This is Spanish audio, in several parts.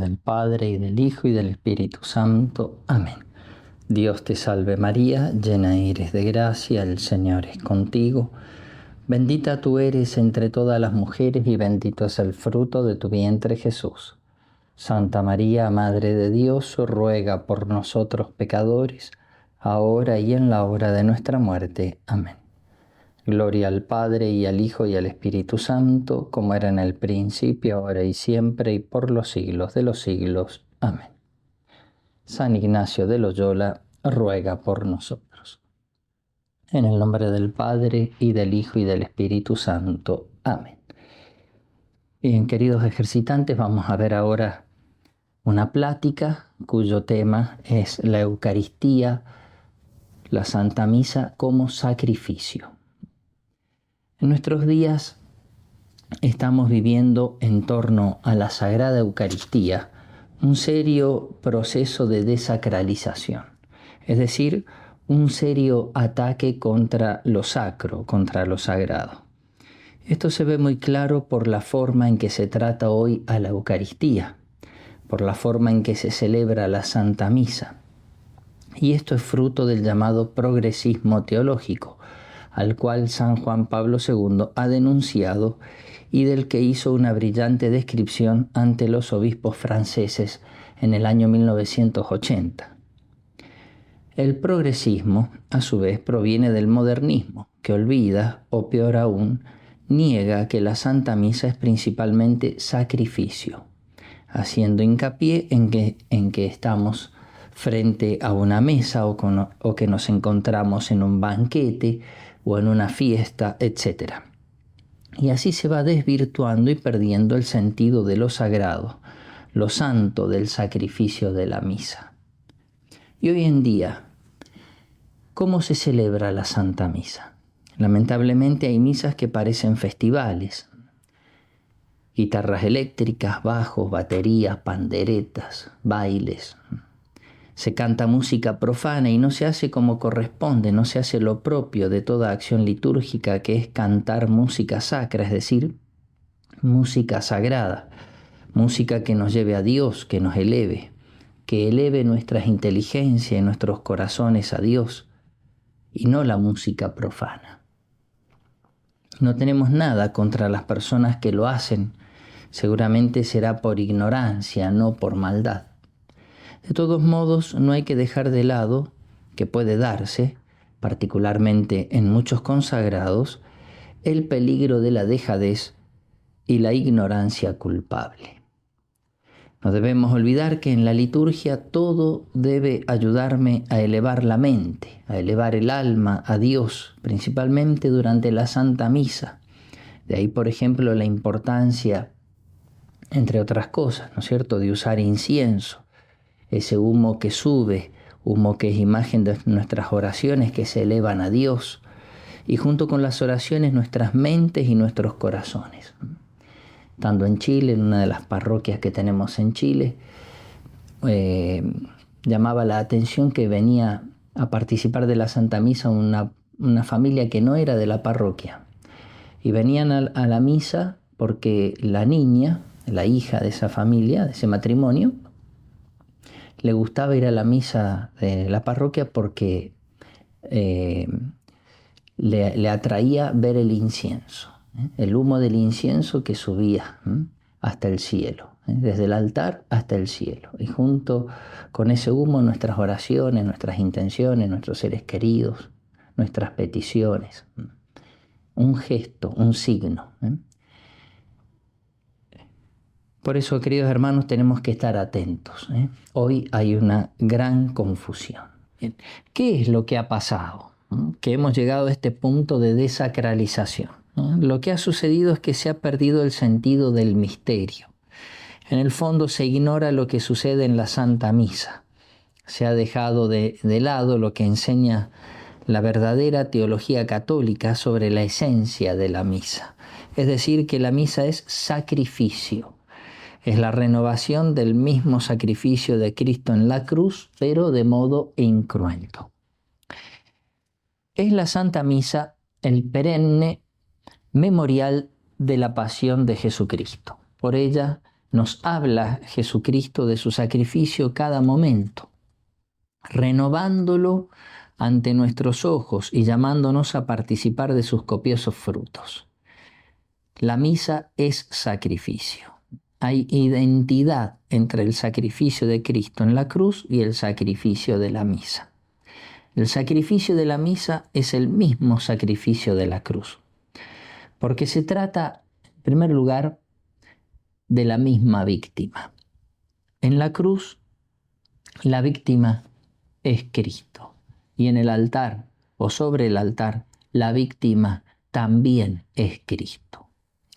del Padre, y del Hijo, y del Espíritu Santo. Amén. Dios te salve María, llena eres de gracia, el Señor es contigo. Bendita tú eres entre todas las mujeres, y bendito es el fruto de tu vientre Jesús. Santa María, Madre de Dios, ruega por nosotros pecadores, ahora y en la hora de nuestra muerte. Amén. Gloria al Padre, y al Hijo, y al Espíritu Santo, como era en el principio, ahora y siempre, y por los siglos de los siglos. Amén. San Ignacio de Loyola ruega por nosotros. En el nombre del Padre, y del Hijo, y del Espíritu Santo. Amén. Bien, queridos ejercitantes, vamos a ver ahora una plática cuyo tema es la Eucaristía, la Santa Misa como sacrificio. En nuestros días estamos viviendo en torno a la Sagrada Eucaristía un serio proceso de desacralización, es decir, un serio ataque contra lo sacro, contra lo sagrado. Esto se ve muy claro por la forma en que se trata hoy a la Eucaristía, por la forma en que se celebra la Santa Misa. Y esto es fruto del llamado progresismo teológico, al cual San Juan Pablo II ha denunciado y del que hizo una brillante descripción ante los obispos franceses en el año 1980. El progresismo, a su vez, proviene del modernismo, que olvida, o peor aún, niega que la Santa Misa es principalmente sacrificio, haciendo hincapié en que estamos frente a una mesa o que nos encontramos en un banquete o en una fiesta, etc. Y así se va desvirtuando y perdiendo el sentido de lo sagrado, lo santo del sacrificio de la misa. Y hoy en día, ¿cómo se celebra la Santa Misa? Lamentablemente hay misas que parecen festivales. Guitarras eléctricas, bajos, baterías, panderetas, bailes. Se canta música profana y no se hace como corresponde, no se hace lo propio de toda acción litúrgica, que es cantar música sacra, es decir, música sagrada, música que nos lleve a Dios, que nos eleve, que eleve nuestras inteligencias y nuestros corazones a Dios, y no la música profana. No tenemos nada contra las personas que lo hacen, seguramente será por ignorancia, no por maldad. De todos modos, no hay que dejar de lado que puede darse, particularmente en muchos consagrados, el peligro de la dejadez y la ignorancia culpable. No debemos olvidar que en la liturgia todo debe ayudarme a elevar la mente, a elevar el alma a Dios, principalmente durante la Santa Misa. De ahí, por ejemplo, la importancia, entre otras cosas, ¿no es cierto?, de usar incienso. Ese humo que sube, humo que es imagen de nuestras oraciones que se elevan a Dios, y junto con las oraciones nuestras mentes y nuestros corazones. Estando en Chile, en una de las parroquias que tenemos en Chile, llamaba la atención que venía a participar de la Santa Misa una familia que no era de la parroquia, y venían a la misa porque la niña, la hija de esa familia, de ese matrimonio, le gustaba ir a la misa de la parroquia porque le atraía ver el incienso, el humo del incienso que subía hasta el cielo, desde el altar hasta el cielo. Y junto con ese humo nuestras oraciones, nuestras intenciones, nuestros seres queridos, nuestras peticiones. Un gesto, un signo. Por eso, queridos hermanos, tenemos que estar atentos. Hoy hay una gran confusión. ¿Qué es lo que ha pasado? Que hemos llegado a este punto de desacralización. Lo que ha sucedido es que se ha perdido el sentido del misterio. En el fondo se ignora lo que sucede en la Santa Misa. Se ha dejado de lado lo que enseña la verdadera teología católica sobre la esencia de la misa. Es decir, que la misa es sacrificio. Es la renovación del mismo sacrificio de Cristo en la cruz, pero de modo incruento. Es la Santa Misa el perenne memorial de la pasión de Jesucristo. Por ella nos habla Jesucristo de su sacrificio cada momento, renovándolo ante nuestros ojos y llamándonos a participar de sus copiosos frutos. La misa es sacrificio. Hay identidad entre el sacrificio de Cristo en la cruz y el sacrificio de la misa. El sacrificio de la misa es el mismo sacrificio de la cruz, porque se trata, en primer lugar, de la misma víctima. En la cruz, la víctima es Cristo, y en el altar o sobre el altar, la víctima también es Cristo.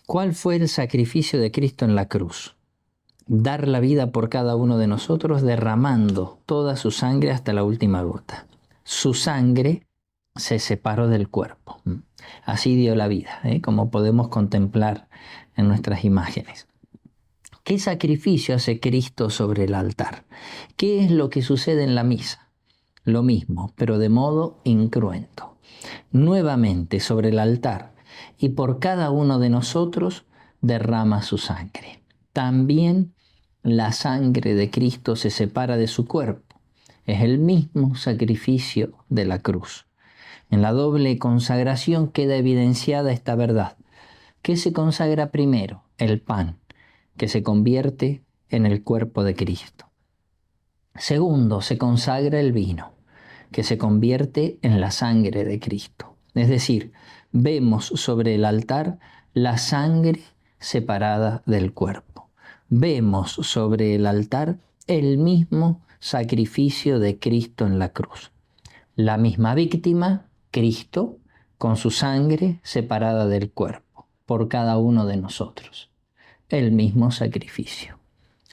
¿Cuál fue el sacrificio de Cristo en la cruz? Dar la vida por cada uno de nosotros, derramando toda su sangre hasta la última gota. Su sangre se separó del cuerpo. Así dio la vida, como podemos contemplar en nuestras imágenes. ¿Qué sacrificio hace Cristo sobre el altar? ¿Qué es lo que sucede en la misa? Lo mismo, pero de modo incruento. Nuevamente sobre el altar y por cada uno de nosotros derrama su sangre. También la sangre de Cristo se separa de su cuerpo. Es el mismo sacrificio de la cruz. En la doble consagración queda evidenciada esta verdad. ¿Qué se consagra primero? El pan, que se convierte en el cuerpo de Cristo. Segundo, se consagra el vino, que se convierte en la sangre de Cristo. Es decir, vemos sobre el altar la sangre separada del cuerpo. Vemos sobre el altar el mismo sacrificio de Cristo en la cruz. La misma víctima, Cristo, con su sangre separada del cuerpo, por cada uno de nosotros. El mismo sacrificio.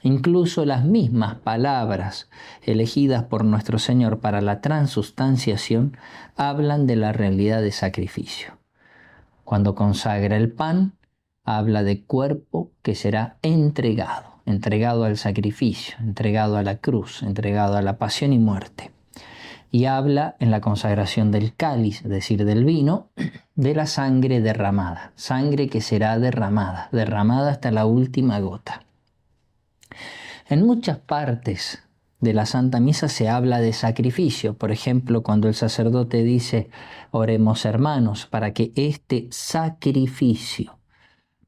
Incluso las mismas palabras elegidas por nuestro Señor para la transustanciación hablan de la realidad de sacrificio. Cuando consagra el pan, habla de cuerpo que será entregado al sacrificio, entregado a la cruz, entregado a la pasión y muerte. Y habla en la consagración del cáliz, es decir, del vino, de la sangre derramada, sangre que será derramada hasta la última gota. En muchas partes de la Santa Misa se habla de sacrificio. Por ejemplo, cuando el sacerdote dice, oremos hermanos, para que este sacrificio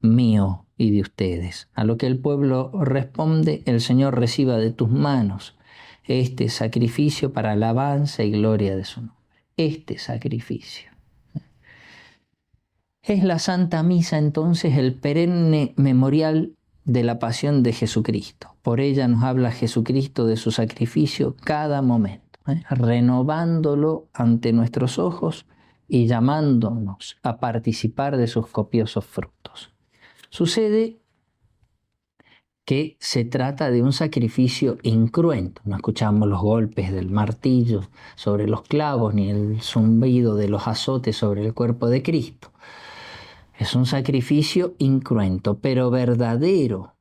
mío y de ustedes, a lo que el pueblo responde, el Señor reciba de tus manos este sacrificio para alabanza y gloria de su nombre. Este sacrificio. Es la Santa Misa entonces el perenne memorial de la pasión de Jesucristo. Por ella nos habla Jesucristo de su sacrificio cada momento, renovándolo ante nuestros ojos y llamándonos a participar de sus copiosos frutos. Sucede que se trata de un sacrificio incruento. No escuchamos los golpes del martillo sobre los clavos ni el zumbido de los azotes sobre el cuerpo de Cristo. Es un sacrificio incruento, pero verdadero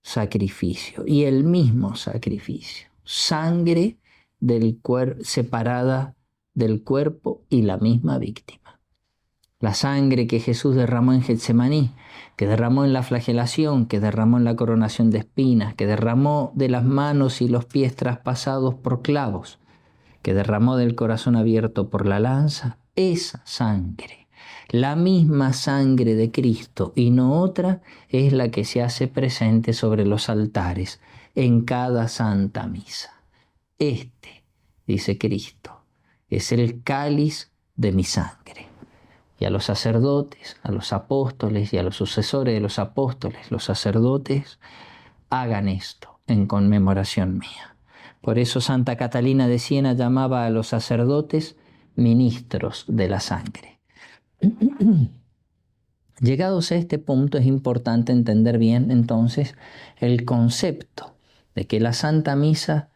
sacrificio y el mismo sacrificio. Sangre separada del cuerpo y la misma víctima. La sangre que Jesús derramó en Getsemaní, que derramó en la flagelación, que derramó en la coronación de espinas, que derramó de las manos y los pies traspasados por clavos, que derramó del corazón abierto por la lanza, esa sangre, la misma sangre de Cristo y no otra, es la que se hace presente sobre los altares en cada Santa Misa. Este, dice Cristo, es el cáliz de mi sangre. Y a los sacerdotes, a los apóstoles y a los sucesores de los apóstoles, los sacerdotes, hagan esto en conmemoración mía. Por eso Santa Catalina de Siena llamaba a los sacerdotes ministros de la sangre. Llegados a este punto es importante entender bien entonces el concepto de que la Santa Misa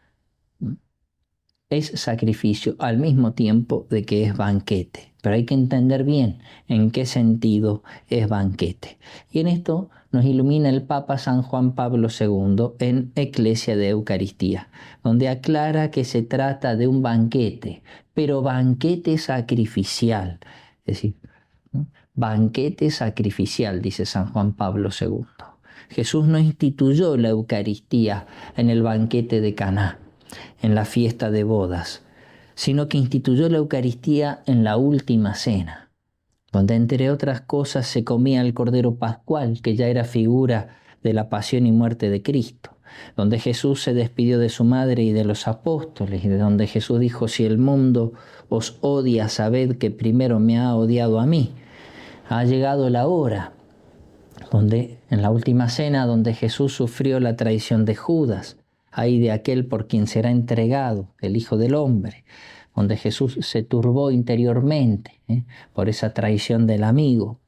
es sacrificio al mismo tiempo de que es banquete. Pero hay que entender bien en qué sentido es banquete. Y en esto nos ilumina el Papa San Juan Pablo II en Ecclesia de Eucaristía, donde aclara que se trata de un banquete, pero banquete sacrificial. Es decir, banquete sacrificial, dice San Juan Pablo II. Jesús no instituyó la Eucaristía en el banquete de Caná, en la fiesta de bodas, sino que instituyó la Eucaristía en la última cena, donde entre otras cosas se comía el Cordero Pascual, que ya era figura de la pasión y muerte de Cristo, donde Jesús se despidió de su madre y de los apóstoles, y de donde Jesús dijo: si el mundo os odia, sabed que primero me ha odiado a mí. Ha llegado la hora, donde en la última cena, donde Jesús sufrió la traición de Judas, ay de aquel por quien será entregado el Hijo del Hombre, donde Jesús se turbó interiormente por esa traición del amigo,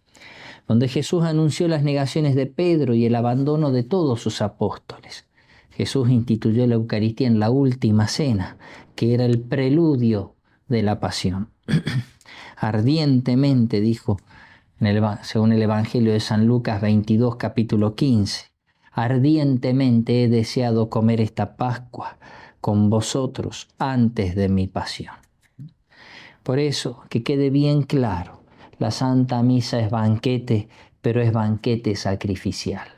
donde Jesús anunció las negaciones de Pedro y el abandono de todos sus apóstoles. Jesús instituyó la Eucaristía en la última cena, que era el preludio de la pasión. Ardientemente, dijo, según el Evangelio de San Lucas 22, capítulo 15, ardientemente he deseado comer esta Pascua con vosotros antes de mi pasión. Por eso, que quede bien claro, la Santa Misa es banquete, pero es banquete sacrificial.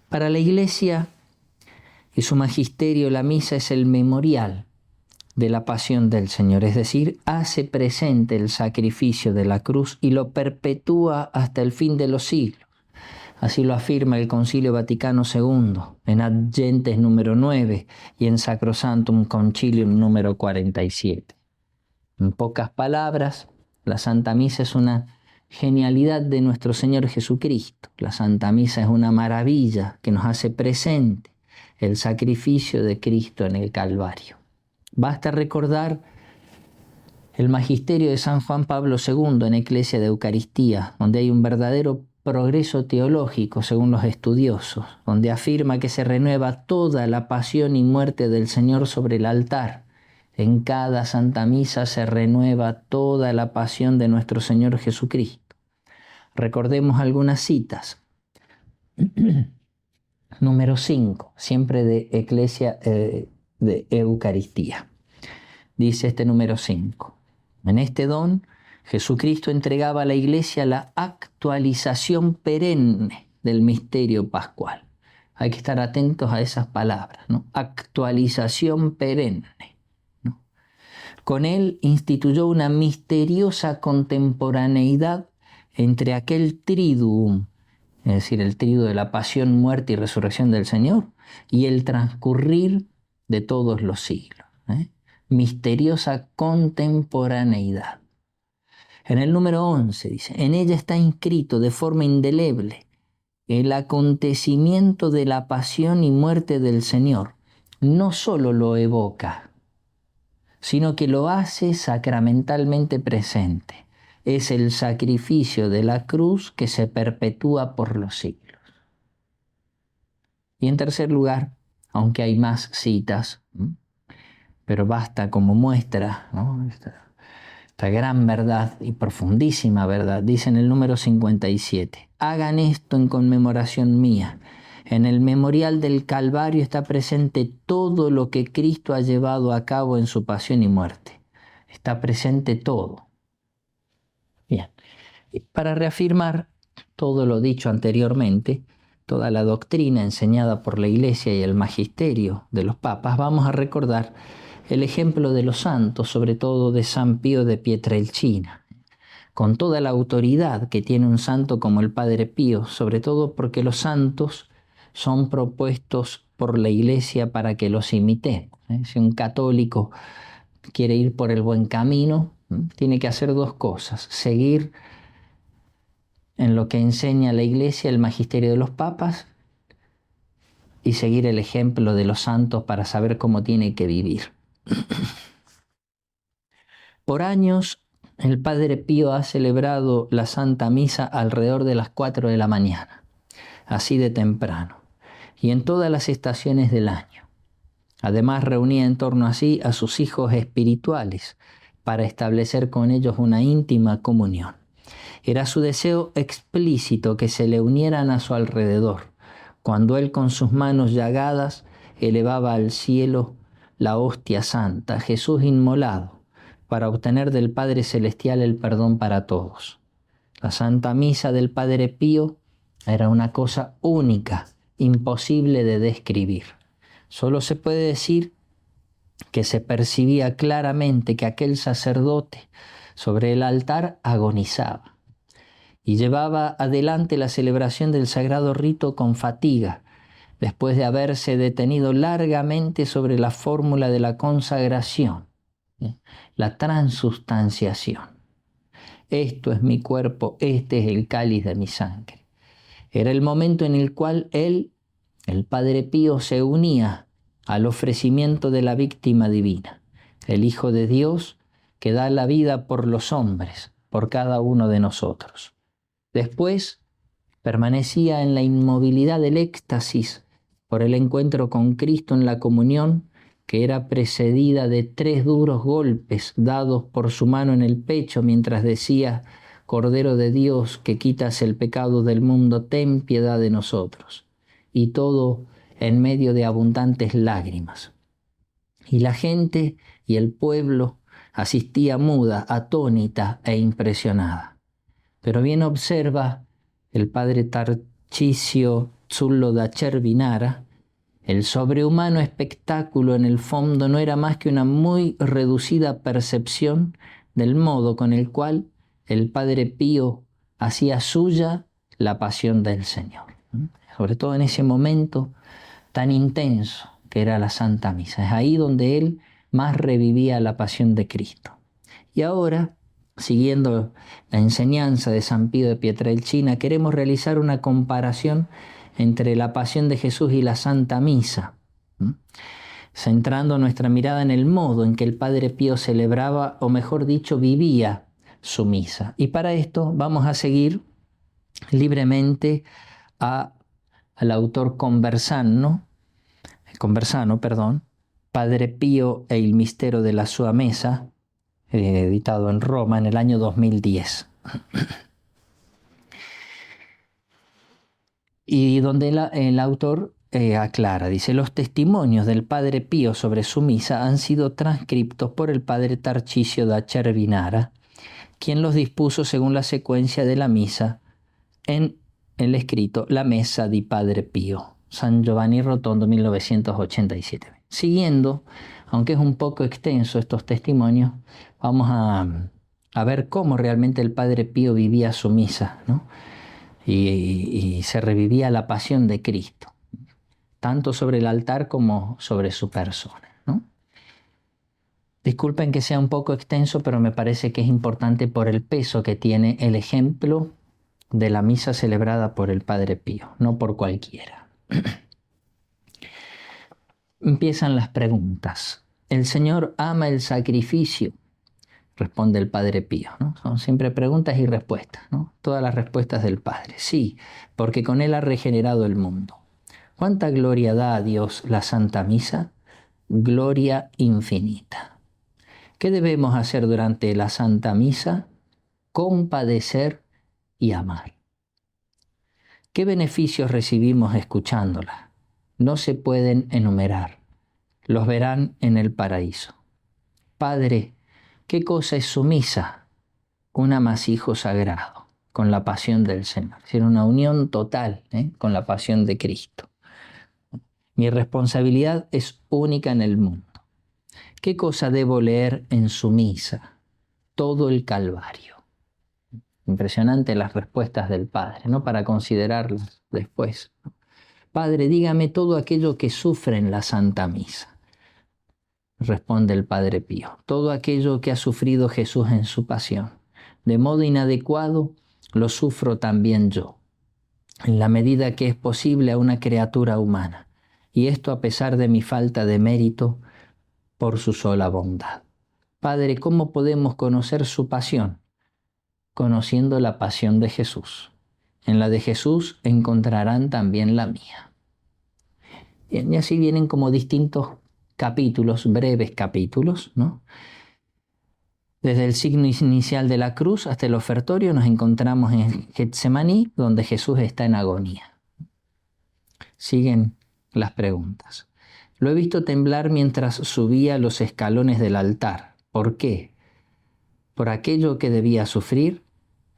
Para la Iglesia y su magisterio, la misa es el memorial de la pasión del Señor, es decir, hace presente el sacrificio de la cruz y lo perpetúa hasta el fin de los siglos. Así lo afirma el Concilio Vaticano II, en Ad Gentes número 9 y en Sacrosanctum Concilium número 47. En pocas palabras, la Santa Misa es una genialidad de nuestro Señor Jesucristo. La Santa Misa es una maravilla que nos hace presente el sacrificio de Cristo en el Calvario. Basta recordar el magisterio de San Juan Pablo II en Eclesia de Eucaristía, donde hay un verdadero progreso teológico según los estudiosos, donde afirma que se renueva toda la pasión y muerte del Señor sobre el altar. En cada Santa Misa se renueva toda la pasión de nuestro Señor Jesucristo. Recordemos algunas citas. Número 5, siempre de Eclesia de Eucaristía. Dice este número 5. En este don, Jesucristo entregaba a la Iglesia la actualización perenne del misterio pascual. Hay que estar atentos a esas palabras, ¿no? Actualización perenne. Con él instituyó una misteriosa contemporaneidad entre aquel triduum, es decir, el triduo de la pasión, muerte y resurrección del Señor, y el transcurrir de todos los siglos. Misteriosa contemporaneidad. En el número 11 dice, en ella está inscrito de forma indeleble el acontecimiento de la pasión y muerte del Señor. No solo lo evoca, sino que lo hace sacramentalmente presente. Es el sacrificio de la cruz que se perpetúa por los siglos. Y en tercer lugar, aunque hay más citas, pero basta como muestra, ¿no? esta gran verdad y profundísima verdad, dice en el número 57, hagan esto en conmemoración mía. En el memorial del Calvario está presente todo lo que Cristo ha llevado a cabo en su pasión y muerte. Está presente todo. Bien, para reafirmar todo lo dicho anteriormente, toda la doctrina enseñada por la Iglesia y el magisterio de los papas, vamos a recordar el ejemplo de los santos, sobre todo de San Pío de Pietrelcina, con toda la autoridad que tiene un santo como el Padre Pío, sobre todo porque los santos son propuestos por la Iglesia para que los imitemos. Si un católico quiere ir por el buen camino, tiene que hacer dos cosas: seguir en lo que enseña la Iglesia, el magisterio de los papas, y seguir el ejemplo de los santos para saber cómo tiene que vivir. Por años, el Padre Pío ha celebrado la Santa Misa alrededor de las 4 de la mañana, así de temprano, y en todas las estaciones del año. Además, reunía en torno a sí a sus hijos espirituales para establecer con ellos una íntima comunión. Era su deseo explícito que se le unieran a su alrededor, cuando él con sus manos llagadas elevaba al cielo la hostia santa, Jesús inmolado, para obtener del Padre Celestial el perdón para todos. La Santa Misa del Padre Pío Era una cosa única, imposible de describir. Solo se puede decir que se percibía claramente que aquel sacerdote sobre el altar agonizaba y llevaba adelante la celebración del sagrado rito con fatiga, después de haberse detenido largamente sobre la fórmula de la consagración, la transustanciación. Esto es mi cuerpo, este es el cáliz de mi sangre. Era el momento en el cual él, el Padre Pío, se unía al ofrecimiento de la víctima divina, el Hijo de Dios que da la vida por los hombres, por cada uno de nosotros. Después permanecía en la inmovilidad del éxtasis por el encuentro con Cristo en la comunión, que era precedida de 3 duros golpes dados por su mano en el pecho mientras decía: Cordero de Dios, que quitas el pecado del mundo, ten piedad de nosotros. Y todo en medio de abundantes lágrimas. Y la gente y el pueblo asistía muda, atónita e impresionada. Pero bien observa el padre Tarcisio Zullo da Cervinara, el sobrehumano espectáculo en el fondo no era más que una muy reducida percepción del modo con el cual el Padre Pío hacía suya la pasión del Señor. Sobre todo en ese momento tan intenso que era la Santa Misa. Es ahí donde él más revivía la pasión de Cristo. Y ahora, siguiendo la enseñanza de San Pío de Pietrelcina, queremos realizar una comparación entre la pasión de Jesús y la Santa Misa, centrando nuestra mirada en el modo en que el Padre Pío celebraba, o mejor dicho, vivía su misa. Y para esto vamos a seguir libremente al autor conversano, Padre Pío e il mistero della sua mesa, editado en Roma en el año 2010. Y donde el autor aclara, dice: los testimonios del Padre Pío sobre su misa han sido transcriptos por el Padre Tarcisio da Cervinara, quien los dispuso según la secuencia de la misa en el escrito La Mesa di Padre Pío, San Giovanni Rotondo, 1987. Siguiendo, aunque es un poco extenso estos testimonios, vamos a ver cómo realmente el Padre Pío vivía su misa, ¿no? Y se revivía la pasión de Cristo, tanto sobre el altar como sobre su persona, ¿no? Disculpen que sea un poco extenso, pero me parece que es importante por el peso que tiene el ejemplo de la misa celebrada por el Padre Pío, no por cualquiera. Empiezan las preguntas. ¿El Señor ama el sacrificio? Responde el Padre Pío, ¿no? Son siempre preguntas y respuestas, ¿no? Todas las respuestas del Padre. Sí, porque con Él ha regenerado el mundo. ¿Cuánta gloria da a Dios la Santa Misa? Gloria infinita. ¿Qué debemos hacer durante la Santa Misa? Compadecer y amar. ¿Qué beneficios recibimos escuchándola? No se pueden enumerar. Los verán en el paraíso. Padre, ¿qué cosa es su misa? Un amasijo sagrado con la pasión del Señor. Es decir, una unión total con la pasión de Cristo. Mi responsabilidad es única en el mundo. ¿Qué cosa debo leer en su misa? Todo el Calvario. Impresionante las respuestas del Padre, ¿no? Para considerarlas después. Padre, dígame todo aquello que sufre en la Santa Misa. Responde el Padre Pío: todo aquello que ha sufrido Jesús en su pasión, de modo inadecuado, lo sufro también yo, en la medida que es posible a una criatura humana, y esto a pesar de mi falta de mérito por su sola bondad. Padre, ¿cómo podemos conocer su pasión? Conociendo la pasión de Jesús. En la de Jesús encontrarán también la mía. Y así vienen como distintos capítulos, breves capítulos, ¿no? Desde el signo inicial de la cruz hasta el ofertorio nos encontramos en Getsemaní, donde Jesús está en agonía. Siguen las preguntas. Lo he visto temblar mientras subía los escalones del altar. ¿Por qué? ¿Por aquello que debía sufrir?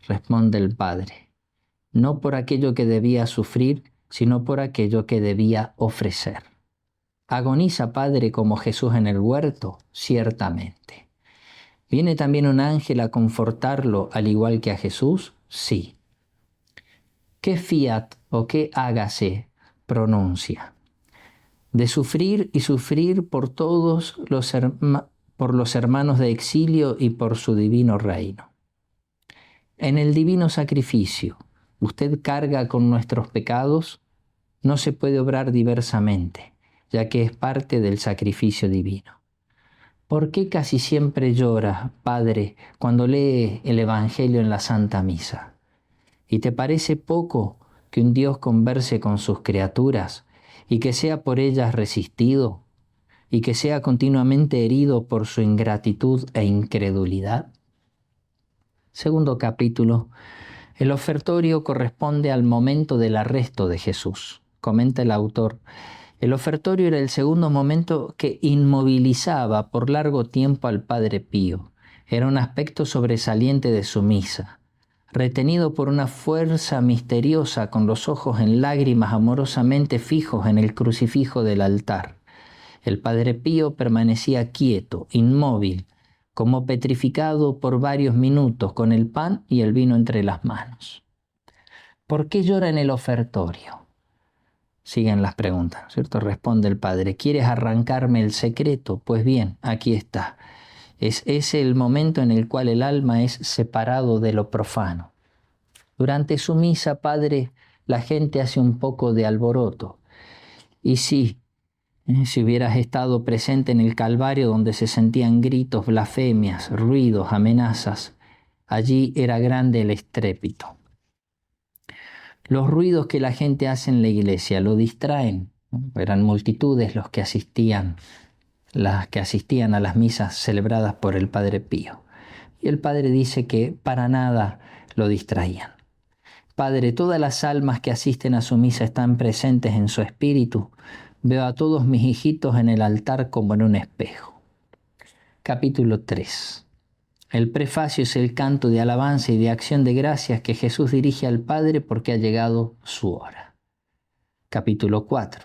Responde el Padre. no por aquello que debía sufrir, sino por aquello que debía ofrecer. ¿Agoniza, Padre, como Jesús en el huerto? Ciertamente. ¿Viene también un ángel a confortarlo al igual que a Jesús? Sí. ¿Qué fiat o qué hágase pronuncia? De sufrir y sufrir por todos por los hermanos de exilio y por su divino reino. En el divino sacrificio, usted carga con nuestros pecados, no se puede obrar diversamente, ya que es parte del sacrificio divino. ¿Por qué casi siempre llora, Padre, cuando lee el Evangelio en la Santa Misa? ¿Y te parece poco que un Dios converse con sus criaturas y que sea por ellas resistido y que sea continuamente herido por su ingratitud e incredulidad? Segundo capítulo. El ofertorio corresponde al momento del arresto de Jesús. Comenta el autor: el ofertorio era el segundo momento que inmovilizaba por largo tiempo al Padre Pío. Era un aspecto sobresaliente de su misa. Retenido por una fuerza misteriosa, con los ojos en lágrimas amorosamente fijos en el crucifijo del altar, el Padre Pío permanecía quieto, inmóvil, como petrificado por varios minutos, con el pan y el vino entre las manos. ¿Por qué llora en el ofertorio? Siguen las preguntas, ¿cierto? Responde el Padre: ¿quieres arrancarme el secreto? Pues bien, aquí está. Es ese el momento en el cual el alma es separado de lo profano. Durante su misa, Padre, la gente hace un poco de alboroto. Y sí, si hubieras estado presente en el Calvario, donde se sentían gritos, blasfemias, ruidos, amenazas, allí era grande el estrépito. Los ruidos que la gente hace en la iglesia lo distraen. Eran multitudes los que asistían, las que asistían a las misas celebradas por el Padre Pío. Y el Padre dice que para nada lo distraían. Padre, todas las almas que asisten a su misa están presentes en su espíritu. Veo a todos mis hijitos en el altar como en un espejo. Capítulo 3. El prefacio es el canto de alabanza y de acción de gracias que Jesús dirige al Padre porque ha llegado su hora. Capítulo 4.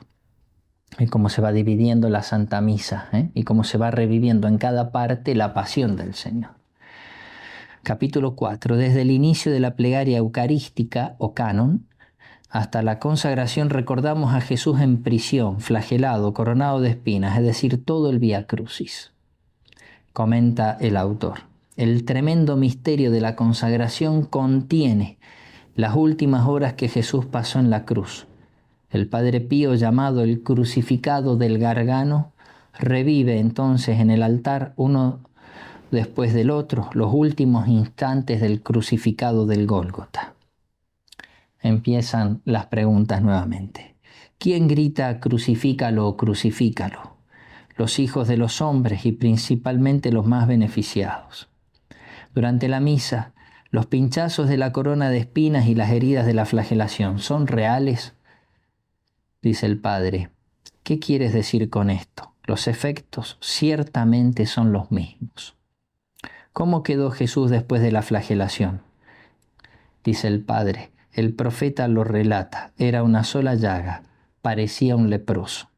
Y cómo se va dividiendo la Santa Misa, y cómo se va reviviendo en cada parte la pasión del Señor. Capítulo 4. Desde el inicio de la plegaria eucarística o canon hasta la consagración recordamos a Jesús en prisión, flagelado, coronado de espinas, es decir, todo el Vía Crucis. Comenta el autor: el tremendo misterio de la consagración contiene las últimas horas que Jesús pasó en la cruz. El Padre Pío, llamado el crucificado del Gargano, revive entonces en el altar, uno después del otro, los últimos instantes del crucificado del Gólgota. Empiezan las preguntas nuevamente. ¿Quién grita crucifícalo, crucifícalo? Los hijos de los hombres y principalmente los más beneficiados. Durante la misa, los pinchazos de la corona de espinas y las heridas de la flagelación, ¿son reales? Dice el Padre: ¿qué quieres decir con esto? Los efectos ciertamente son los mismos. ¿Cómo quedó Jesús después de la flagelación? Dice el Padre: el profeta lo relata, era una sola llaga, parecía un leproso.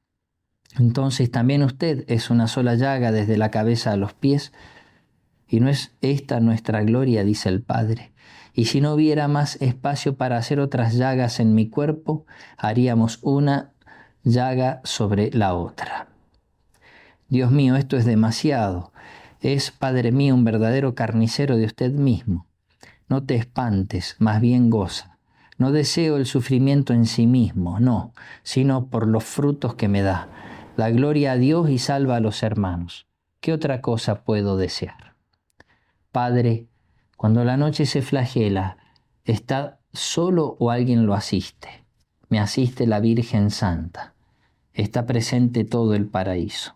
Entonces también usted es una sola llaga desde la cabeza a los pies. ¿Y no es esta nuestra gloria?, dice el Padre. Y si no hubiera más espacio para hacer otras llagas en mi cuerpo, haríamos una llaga sobre la otra. Dios mío, esto es demasiado. Es, Padre mío, un verdadero carnicero de usted mismo. No te espantes, más bien goza. No deseo el sufrimiento en sí mismo, no, sino por los frutos que me da. Da gloria a Dios y salva a los hermanos. ¿Qué otra cosa puedo desear? Padre, cuando la noche se flagela, ¿está solo o alguien lo asiste? Me asiste la Virgen Santa. Está presente todo el paraíso.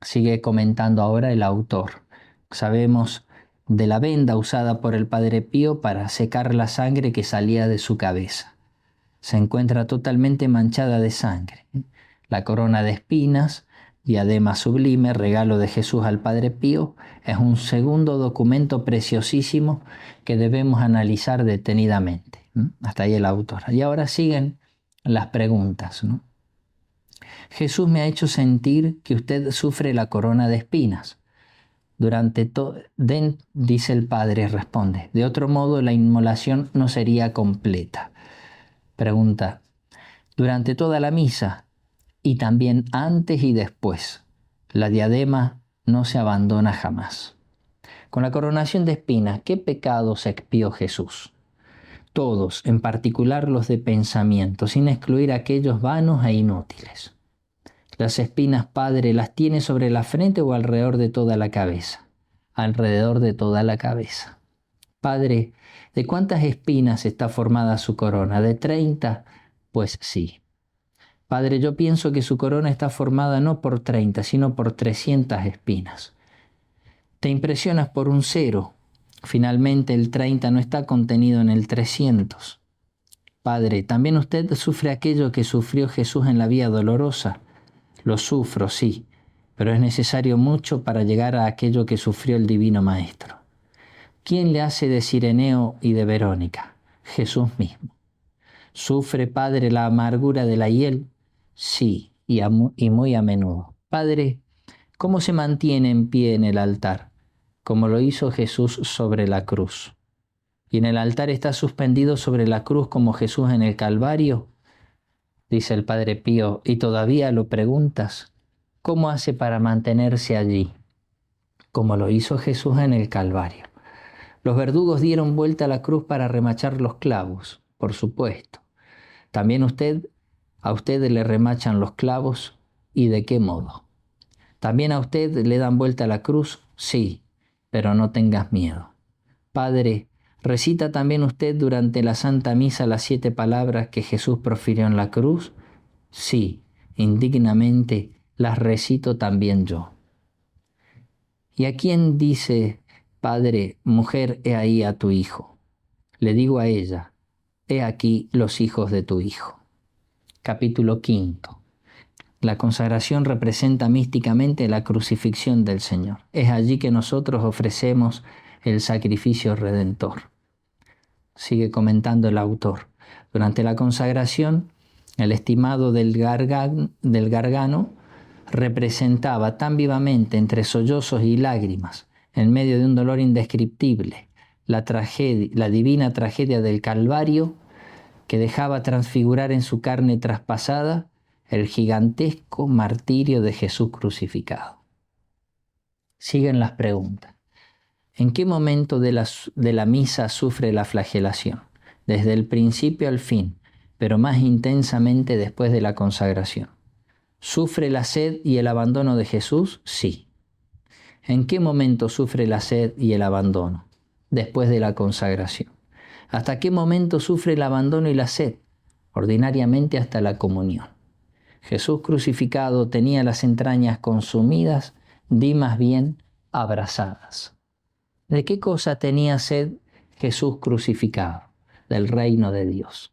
Sigue comentando ahora el autor. Sabemos de la venda usada por el Padre Pío para secar la sangre que salía de su cabeza. Se encuentra totalmente manchada de sangre. La corona de espinas, diadema sublime, regalo de Jesús al Padre Pío, es un segundo documento preciosísimo que debemos analizar detenidamente. Hasta ahí el autor. Y ahora siguen las preguntas, ¿no? Jesús me ha hecho sentir que usted sufre la corona de espinas. Dice el Padre, responde, de otro modo la inmolación no sería completa. Pregunta, durante toda la misa y también antes y después, la diadema no se abandona jamás. Con la coronación de espinas, ¿qué pecados expió Jesús? Todos, en particular los de pensamiento, sin excluir aquellos vanos e inútiles. Las espinas, Padre, ¿las tiene sobre la frente o alrededor de toda la cabeza? Alrededor de toda la cabeza. Padre, ¿de cuántas espinas está formada su corona? ¿De 30? Pues sí. Padre, yo pienso que su corona está formada no por 30, sino por 300 espinas. Te impresionas por un 0. Finalmente el 30 no está contenido en el 300. Padre, ¿también usted sufre aquello que sufrió Jesús en la vía dolorosa? Lo sufro, sí, pero es necesario mucho para llegar a aquello que sufrió el Divino Maestro. ¿Quién le hace de Cireneo y de Verónica? Jesús mismo. ¿Sufre, Padre, la amargura de la hiel? Sí, y muy a menudo. Padre, ¿cómo se mantiene en pie en el altar? Como lo hizo Jesús sobre la cruz. ¿Y en el altar está suspendido sobre la cruz como Jesús en el Calvario? Dice el Padre Pío, y todavía lo preguntas, ¿cómo hace para mantenerse allí? Como lo hizo Jesús en el Calvario. Los verdugos dieron vuelta a la cruz para remachar los clavos, por supuesto. También a usted le remachan los clavos, ¿y de qué modo? ¿También a usted le dan vuelta a la cruz? Sí, pero no tengas miedo. Padre, ¿recita también usted durante la Santa Misa las 7 palabras que Jesús profirió en la cruz? Sí, indignamente las recito también yo. ¿Y a quién dice, Padre, mujer, he ahí a tu hijo? Le digo a ella, he aquí los hijos de tu hijo. Capítulo 5. La consagración representa místicamente la crucifixión del Señor. Es allí que nosotros ofrecemos el sacrificio redentor. Sigue comentando el autor. Durante la consagración, el estimado del Gargano representaba tan vivamente entre sollozos y lágrimas, en medio de un dolor indescriptible, la divina tragedia del Calvario, que dejaba transfigurar en su carne traspasada el gigantesco martirio de Jesús crucificado. Siguen las preguntas. ¿En qué momento de la misa sufre la flagelación? Desde el principio al fin, pero más intensamente después de la consagración. ¿Sufre la sed y el abandono de Jesús? Sí. ¿En qué momento sufre la sed y el abandono? Después de la consagración. ¿Hasta qué momento sufre el abandono y la sed? Ordinariamente hasta la comunión. Jesús crucificado tenía las entrañas consumidas, di más bien abrasadas. ¿De qué cosa tenía sed Jesús crucificado? Del reino de Dios.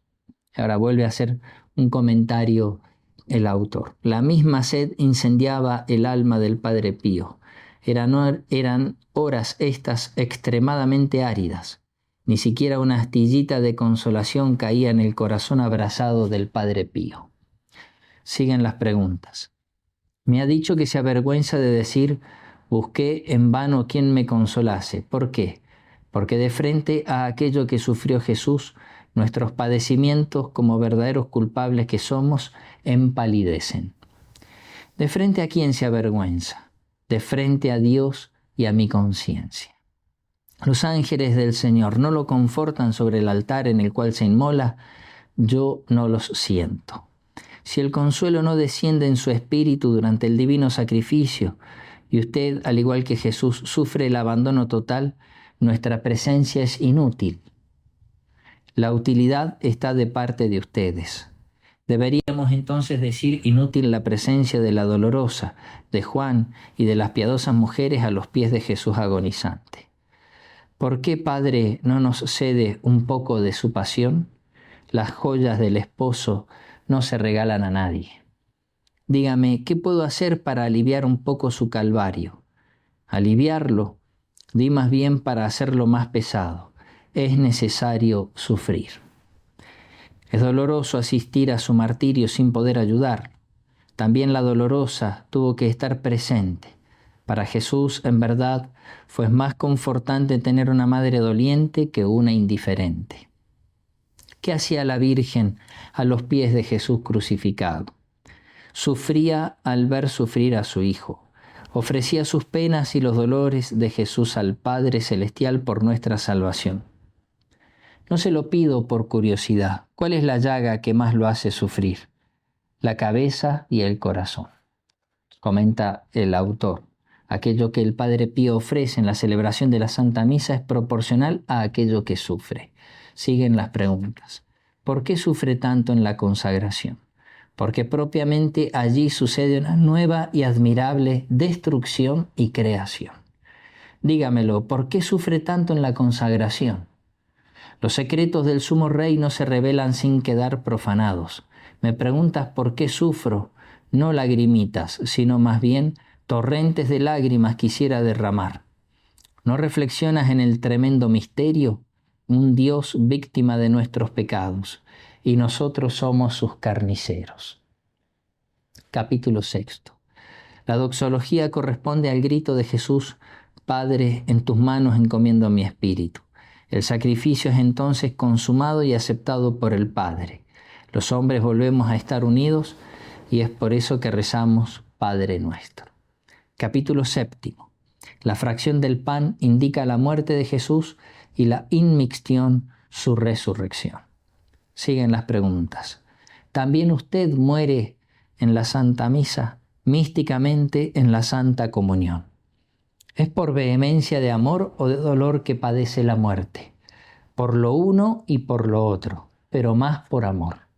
Ahora vuelve a hacer un comentario el autor. La misma sed incendiaba el alma del Padre Pío. Eran horas estas extremadamente áridas. Ni siquiera una astillita de consolación caía en el corazón abrasado del Padre Pío. Siguen las preguntas. Me ha dicho que se avergüenza de decir, busqué en vano quien me consolase. ¿Por qué? Porque de frente a aquello que sufrió Jesús, nuestros padecimientos, como verdaderos culpables que somos, empalidecen. ¿De frente a quién se avergüenza? De frente a Dios y a mi conciencia. Los ángeles del Señor no lo confortan sobre el altar en el cual se inmola, yo no los siento. Si el consuelo no desciende en su espíritu durante el divino sacrificio, y usted, al igual que Jesús, sufre el abandono total, nuestra presencia es inútil. La utilidad está de parte de ustedes. Deberíamos entonces decir inútil la presencia de la dolorosa, de Juan y de las piadosas mujeres a los pies de Jesús agonizante. ¿Por qué, Padre, no nos cede un poco de su pasión? Las joyas del esposo no se regalan a nadie. Dígame, ¿qué puedo hacer para aliviar un poco su calvario? Aliviarlo, di más bien para hacerlo más pesado. Es necesario sufrir. Es doloroso asistir a su martirio sin poder ayudar. También la dolorosa tuvo que estar presente. Para Jesús, en verdad, fue más confortante tener una madre doliente que una indiferente. ¿Qué hacía la Virgen a los pies de Jesús crucificado? Sufría al ver sufrir a su Hijo. Ofrecía sus penas y los dolores de Jesús al Padre Celestial por nuestra salvación. No se lo pido por curiosidad. ¿Cuál es la llaga que más lo hace sufrir? La cabeza y el corazón. Comenta el autor. Aquello que el Padre Pío ofrece en la celebración de la Santa Misa es proporcional a aquello que sufre. Siguen las preguntas. ¿Por qué sufre tanto en la consagración? Porque propiamente allí sucede una nueva y admirable destrucción y creación. Dígamelo, ¿por qué sufre tanto en la consagración? Los secretos del sumo rey no se revelan sin quedar profanados. Me preguntas por qué sufro, no lagrimitas, sino más bien torrentes de lágrimas quisiera derramar. ¿No reflexionas en el tremendo misterio? Un Dios víctima de nuestros pecados, y nosotros somos sus carniceros. Capítulo 6. La doxología corresponde al grito de Jesús: Padre, en tus manos encomiendo mi espíritu. El sacrificio es entonces consumado y aceptado por el Padre. Los hombres volvemos a estar unidos y es por eso que rezamos Padre nuestro. Capítulo 7. La fracción del pan indica la muerte de Jesús y la inmixtión su resurrección. Siguen las preguntas. ¿También usted muere en la Santa Misa, místicamente en la Santa Comunión? ¿Es por vehemencia de amor o de dolor que padece la muerte? Por lo uno y por lo otro, pero más por amor.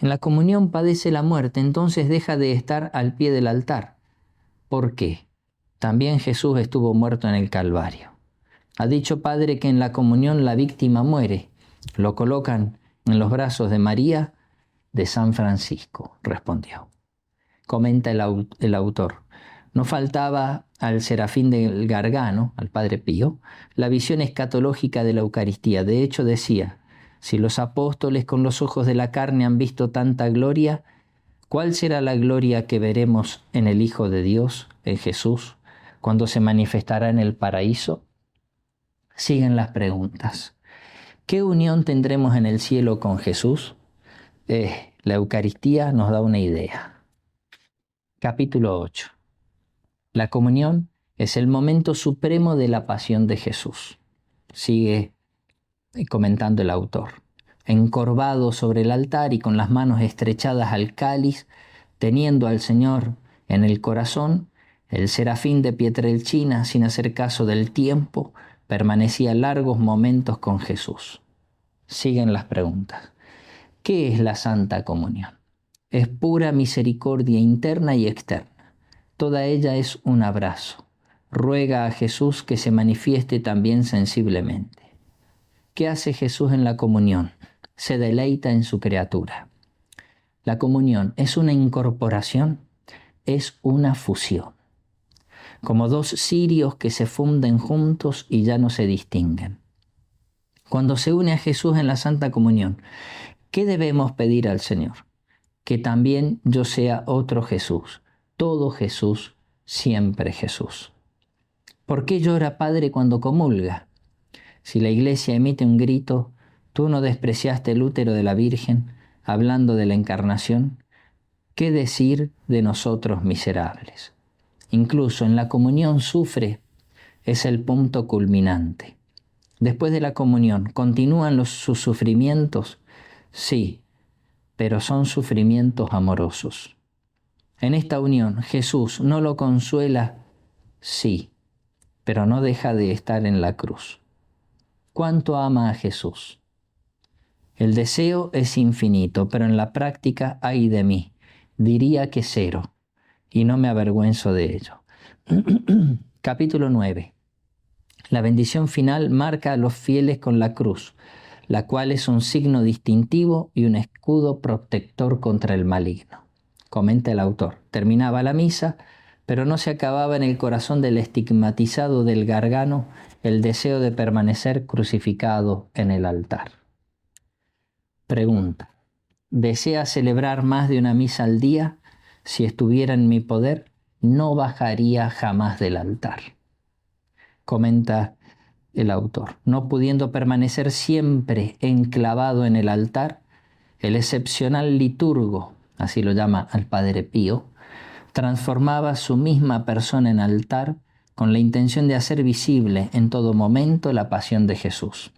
En la comunión padece la muerte, entonces deja de estar al pie del altar. ¿Por qué? También Jesús estuvo muerto en el Calvario. Ha dicho Padre que en la comunión la víctima muere. Lo colocan en los brazos de María, de San Francisco, respondió. Comenta el autor. No faltaba al Serafín del Gargano, al Padre Pío, la visión escatológica de la Eucaristía. De hecho decía, si los apóstoles con los ojos de la carne han visto tanta gloria, ¿cuál será la gloria que veremos en el Hijo de Dios, en Jesús, cuando se manifestará en el paraíso? Siguen las preguntas. ¿Qué unión tendremos en el cielo con Jesús? La Eucaristía nos da una idea. Capítulo 8. La comunión es el momento supremo de la pasión de Jesús. Sigue comentando el autor. Encorvado sobre el altar y con las manos estrechadas al cáliz, teniendo al Señor en el corazón, el serafín de Pietrelcina, sin hacer caso del tiempo, permanecía largos momentos con Jesús. Siguen las preguntas. ¿Qué es la Santa Comunión? Es pura misericordia interna y externa. Toda ella es un abrazo. Ruega a Jesús que se manifieste también sensiblemente. ¿Qué hace Jesús en la comunión? Se deleita en su criatura. La comunión es una incorporación, es una fusión. Como dos cirios que se funden juntos y ya no se distinguen. Cuando se une a Jesús en la Santa Comunión, ¿qué debemos pedir al Señor? Que también yo sea otro Jesús, todo Jesús, siempre Jesús. ¿Por qué llora Padre cuando comulga? Si la Iglesia emite un grito, tú no despreciaste el útero de la Virgen, hablando de la encarnación, ¿qué decir de nosotros miserables? Incluso en la comunión sufre, es el punto culminante. Después de la comunión, ¿continúan sus sufrimientos? Sí, pero son sufrimientos amorosos. En esta unión, Jesús no lo consuela, sí, pero no deja de estar en la cruz. ¿Cuánto ama a Jesús? El deseo es infinito, pero en la práctica, ay de mí, diría que 0, y no me avergüenzo de ello. Capítulo 9. La bendición final marca a los fieles con la cruz, la cual es un signo distintivo y un escudo protector contra el maligno. Comenta el autor. Terminaba la misa, pero no se acababa en el corazón del estigmatizado del Gargano el deseo de permanecer crucificado en el altar. Pregunta: ¿desea celebrar más de una misa al día? Si estuviera en mi poder, no bajaría jamás del altar. Comenta el autor: no pudiendo permanecer siempre enclavado en el altar, el excepcional liturgo, así lo llama al Padre Pío, transformaba su misma persona en altar con la intención de hacer visible en todo momento la pasión de Jesús.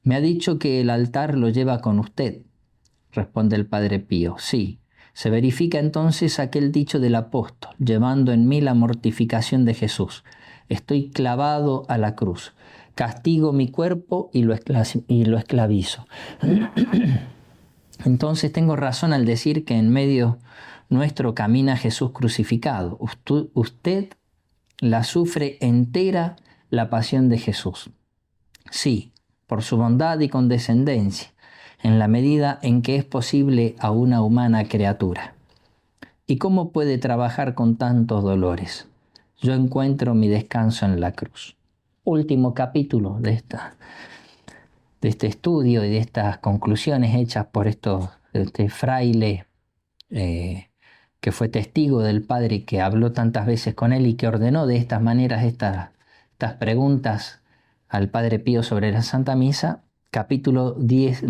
Me ha dicho que el altar lo lleva con usted, responde el Padre Pío. Sí, se verifica entonces aquel dicho del apóstol: llevando en mí la mortificación de Jesús. Estoy clavado a la cruz, castigo mi cuerpo y lo esclavizo. Entonces tengo razón al decir que en medio nuestro camina Jesús crucificado. Usted la sufre entera, la pasión de Jesús. Sí, por su bondad y condescendencia, en la medida en que es posible a una humana criatura. ¿Y cómo puede trabajar con tantos dolores? Yo encuentro mi descanso en la cruz. Último capítulo de este estudio y de estas conclusiones hechas por este fraile que fue testigo del Padre, que habló tantas veces con él y que ordenó de estas maneras estas preguntas al Padre Pío sobre la Santa Misa. Capítulo 10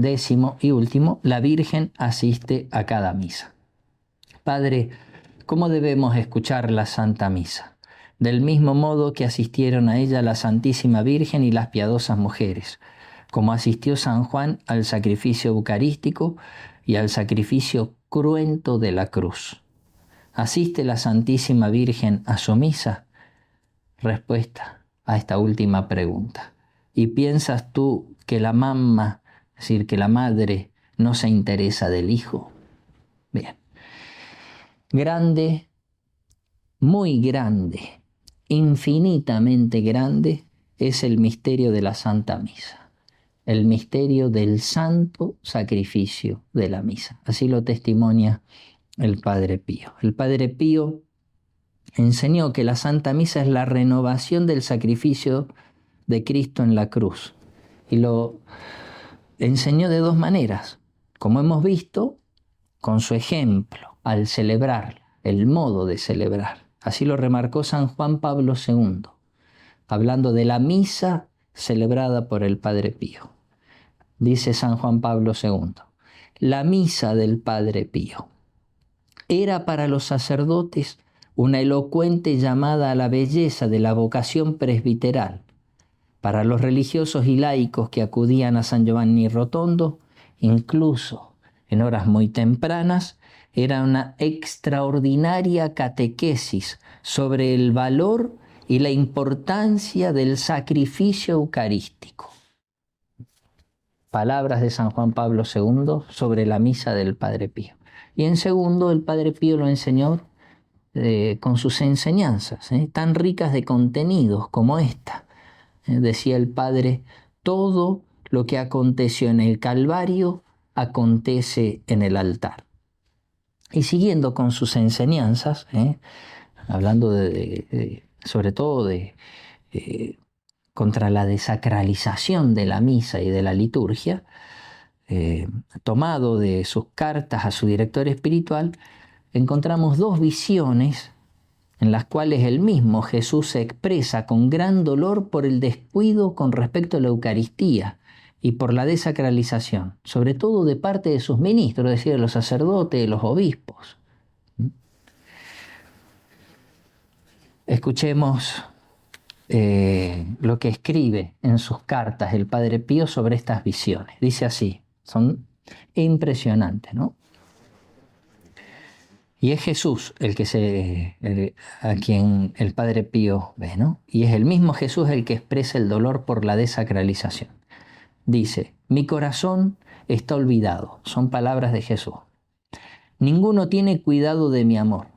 y último: la Virgen asiste a cada misa. Padre, ¿cómo debemos escuchar la Santa Misa? Del mismo modo que asistieron a ella la Santísima Virgen y las piadosas mujeres, como asistió San Juan al sacrificio eucarístico y al sacrificio cruento de la cruz. ¿Asiste la Santísima Virgen a su misa? Respuesta a esta última pregunta. ¿Y piensas tú que la mamá, es decir, que la madre, no se interesa del hijo? Bien. Grande, muy grande, infinitamente grande es el misterio de la Santa Misa, el misterio del santo sacrificio de la misa. Así lo testimonia el Padre Pío. El Padre Pío enseñó que la Santa Misa es la renovación del sacrificio de Cristo en la cruz. Y lo enseñó de dos maneras, como hemos visto, con su ejemplo, al celebrar, el modo de celebrar. Así lo remarcó San Juan Pablo II, hablando de la misa celebrada por el Padre Pío. Dice San Juan Pablo II: la misa del Padre Pío era para los sacerdotes una elocuente llamada a la belleza de la vocación presbiteral. Para los religiosos y laicos que acudían a San Giovanni Rotondo, incluso en horas muy tempranas, era una extraordinaria catequesis sobre el valor y la importancia del sacrificio eucarístico. Palabras de San Juan Pablo II sobre la misa del Padre Pío. Y en segundo, el Padre Pío lo enseñó con sus enseñanzas, tan ricas de contenidos como esta. Decía el Padre: todo lo que aconteció en el Calvario acontece en el altar. Y siguiendo con sus enseñanzas, hablando sobre todo contra la desacralización de la misa y de la liturgia, tomado de sus cartas a su director espiritual, encontramos dos visiones en las cuales el mismo Jesús se expresa con gran dolor por el descuido con respecto a la Eucaristía y por la desacralización, sobre todo de parte de sus ministros, es decir, de los sacerdotes, de los obispos. Escuchemos lo que escribe en sus cartas el Padre Pío sobre estas visiones. Dice así, son impresionantes, ¿no? Y es Jesús a quien el Padre Pío ve, ¿no? Y es el mismo Jesús el que expresa el dolor por la desacralización. Dice: mi corazón está olvidado. Son palabras de Jesús. Ninguno tiene cuidado de mi amor.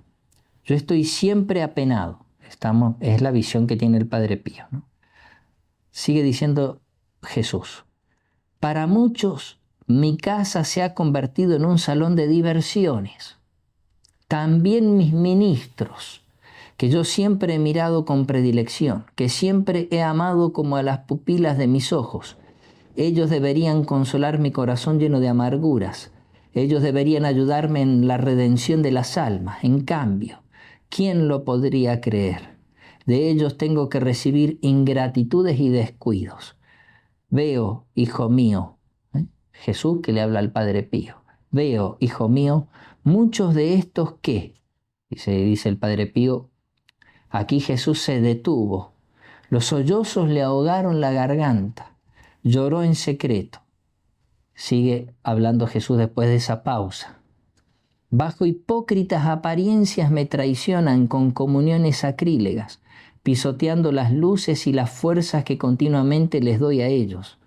Yo estoy siempre apenado. Es la visión que tiene el Padre Pío, ¿no? Sigue diciendo Jesús: para muchos mi casa se ha convertido en un salón de diversiones. También mis ministros, que yo siempre he mirado con predilección, que siempre he amado como a las pupilas de mis ojos, Ellos deberían consolar mi corazón lleno de amarguras. Ellos deberían ayudarme en la redención de las almas. En cambio, ¿quién lo podría creer? De ellos tengo que recibir ingratitudes y descuidos. Veo, hijo mío, Jesús que le habla al Padre Pío, veo, hijo mío, muchos de estos que, dice el Padre Pío, aquí Jesús se detuvo. Los sollozos le ahogaron la garganta. Lloró en secreto. Sigue hablando Jesús después de esa pausa. Bajo hipócritas apariencias me traicionan con comuniones sacrílegas, pisoteando las luces y las fuerzas que continuamente les doy a ellos.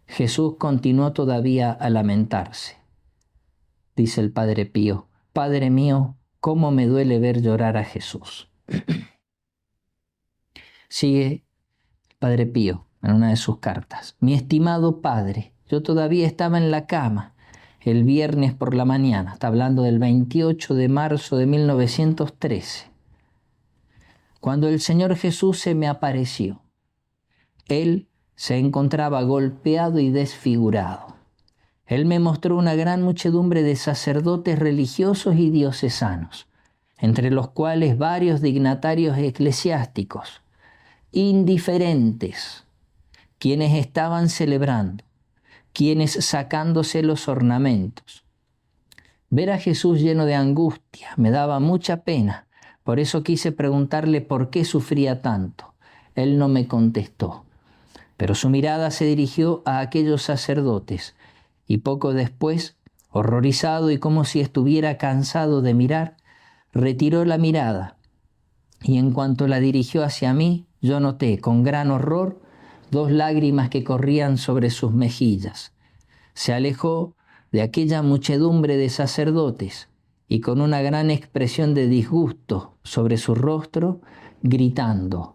Jesús continuó todavía a lamentarse. Dice el Padre Pío, Padre mío, cómo me duele ver llorar a Jesús. Sigue el Padre Pío en una de sus cartas. Mi estimado Padre, yo todavía estaba en la cama el viernes por la mañana, está hablando del 28 de marzo de 1913, cuando el Señor Jesús se me apareció. Él se encontraba golpeado y desfigurado. Él me mostró una gran muchedumbre de sacerdotes religiosos y diocesanos, entre los cuales varios dignatarios eclesiásticos, indiferentes, quienes estaban celebrando, quienes sacándose los ornamentos. Ver a Jesús lleno de angustia me daba mucha pena, por eso quise preguntarle por qué sufría tanto. Él no me contestó, pero su mirada se dirigió a aquellos sacerdotes y poco después, horrorizado y como si estuviera cansado de mirar, retiró la mirada y en cuanto la dirigió hacia mí, yo noté con gran horror 2 lágrimas que corrían sobre sus mejillas. Se alejó de aquella muchedumbre de sacerdotes y con una gran expresión de disgusto sobre su rostro, gritando,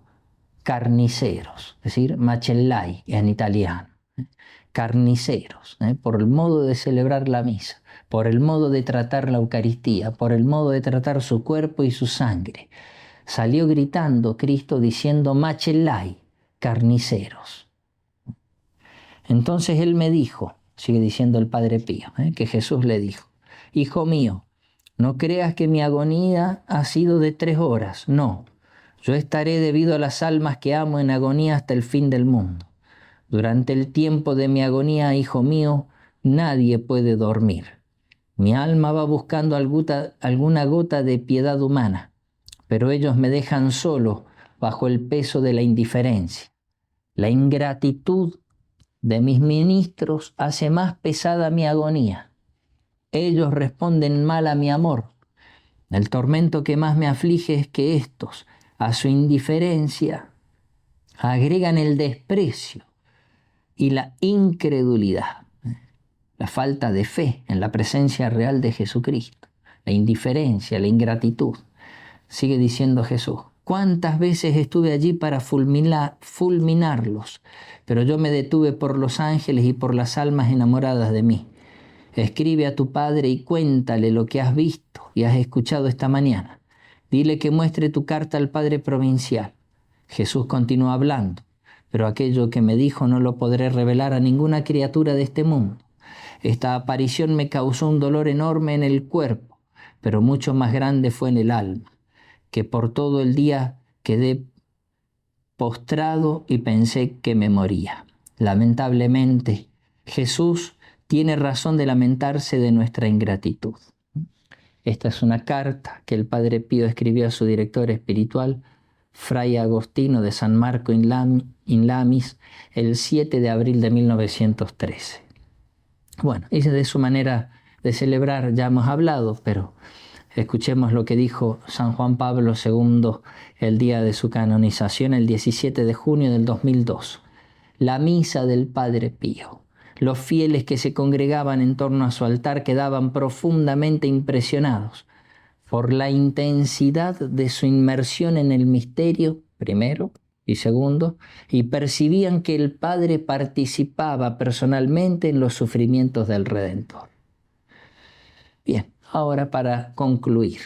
carniceros, es decir, macellai en italiano, carniceros, por el modo de celebrar la misa, por el modo de tratar la Eucaristía, por el modo de tratar su cuerpo y su sangre. Salió gritando Cristo diciendo macellai, carniceros. Entonces él me dijo, sigue diciendo el Padre Pío, que Jesús le dijo, hijo mío, no creas que mi agonía ha sido de 3 horas, no, yo estaré debido a las almas que amo en agonía hasta el fin del mundo. Durante el tiempo de mi agonía, hijo mío, nadie puede dormir. Mi alma va buscando alguna gota de piedad humana, pero ellos me dejan solo bajo el peso de la indiferencia. La ingratitud de mis ministros hace más pesada mi agonía. Ellos responden mal a mi amor. El tormento que más me aflige es que estos, a su indiferencia, agregan el desprecio y la incredulidad, la falta de fe en la presencia real de Jesucristo, la indiferencia, la ingratitud. Sigue diciendo Jesús, ¿cuántas veces estuve allí para fulminarlos? Pero yo me detuve por los ángeles y por las almas enamoradas de mí. Escribe a tu padre y cuéntale lo que has visto y has escuchado esta mañana. Dile que muestre tu carta al padre provincial. Jesús continuó hablando, pero aquello que me dijo no lo podré revelar a ninguna criatura de este mundo. Esta aparición me causó un dolor enorme en el cuerpo, pero mucho más grande fue en el alma, que por todo el día quedé postrado y pensé que me moría. Lamentablemente, Jesús tiene razón de lamentarse de nuestra ingratitud. Esta es una carta que el Padre Pío escribió a su director espiritual, Fray Agostino de San Marco in Lamis, el 7 de abril de 1913. Bueno, y de su manera de celebrar ya hemos hablado, pero escuchemos lo que dijo San Juan Pablo II el día de su canonización, el 17 de junio del 2002. La misa del Padre Pío. Los fieles que se congregaban en torno a su altar quedaban profundamente impresionados por la intensidad de su inmersión en el misterio, primero, y segundo, y percibían que el Padre participaba personalmente en los sufrimientos del Redentor. Bien, ahora para concluir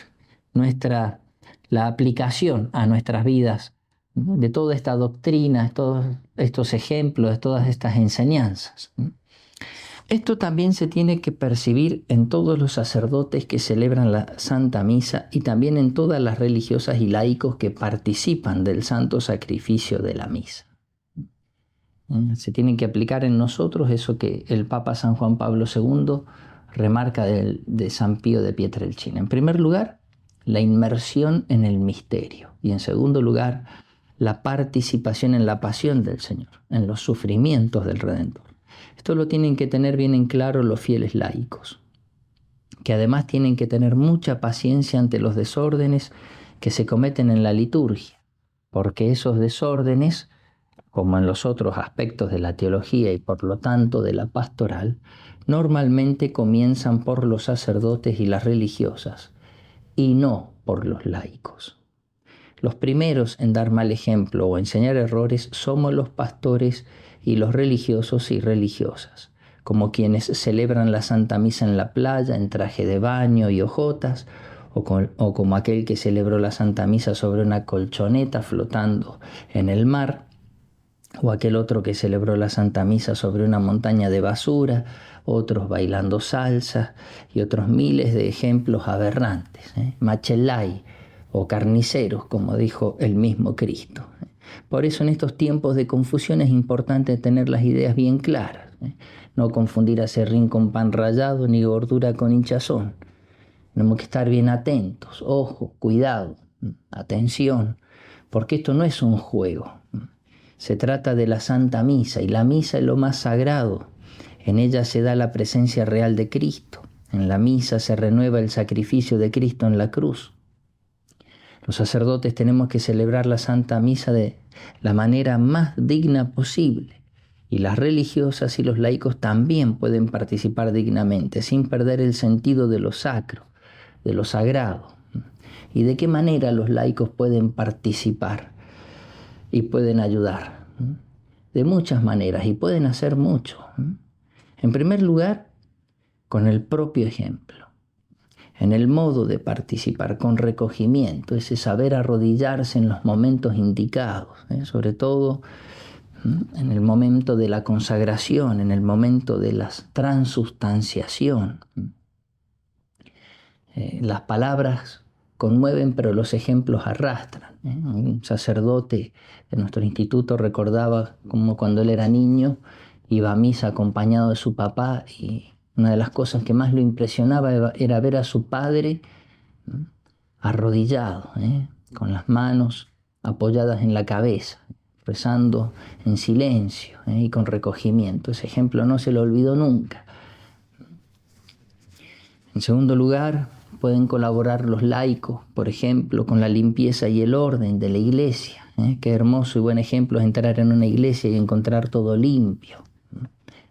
la aplicación a nuestras vidas de toda esta doctrina, de todos estos ejemplos, de todas estas enseñanzas. Esto también se tiene que percibir en todos los sacerdotes que celebran la Santa Misa y también en todas las religiosas y laicos que participan del santo sacrificio de la misa. Se tiene que aplicar en nosotros eso que el Papa San Juan Pablo II remarca de San Pío de Pietrelcina. En primer lugar, la inmersión en el misterio y en segundo lugar, la participación en la pasión del Señor, en los sufrimientos del Redentor. Esto lo tienen que tener bien en claro los fieles laicos, que además tienen que tener mucha paciencia ante los desórdenes que se cometen en la liturgia, porque esos desórdenes, como en los otros aspectos de la teología y por lo tanto de la pastoral, normalmente comienzan por los sacerdotes y las religiosas, y no por los laicos. Los primeros en dar mal ejemplo o enseñar errores somos los pastores y los religiosos y religiosas, como quienes celebran la Santa Misa en la playa en traje de baño y hojotas, o como aquel que celebró la Santa Misa sobre una colchoneta flotando en el mar, o aquel otro que celebró la Santa Misa sobre una montaña de basura, otros bailando salsa y otros miles de ejemplos aberrantes, machelai o carniceros, como dijo el mismo Cristo. Por eso en estos tiempos de confusión es importante tener las ideas bien claras, no confundir aserrín con pan rallado ni gordura con hinchazón. Tenemos que estar bien atentos, ojo, cuidado, atención, porque esto no es un juego. Se trata de la Santa Misa y la misa es lo más sagrado. En ella se da la presencia real de Cristo. En la misa se renueva el sacrificio de Cristo en la cruz. Los sacerdotes tenemos que celebrar la Santa Misa de la manera más digna posible. Y las religiosas y los laicos también pueden participar dignamente, sin perder el sentido de lo sacro, de lo sagrado. ¿Y de qué manera los laicos pueden participar y pueden ayudar? De muchas maneras, y pueden hacer mucho. En primer lugar, con el propio ejemplo, en el modo de participar, con recogimiento, ese saber arrodillarse en los momentos indicados, sobre todo en el momento de la consagración, en el momento de la transustanciación. Las palabras conmueven, pero los ejemplos arrastran. Un sacerdote de nuestro instituto recordaba cómo cuando él era niño iba a misa acompañado de su papá y una de las cosas que más lo impresionaba era ver a su padre arrodillado, con las manos apoyadas en la cabeza, rezando en silencio y con recogimiento. Ese ejemplo no se lo olvidó nunca. En segundo lugar, pueden colaborar los laicos, por ejemplo, con la limpieza y el orden de la iglesia. Qué hermoso y buen ejemplo es entrar en una iglesia y encontrar todo limpio.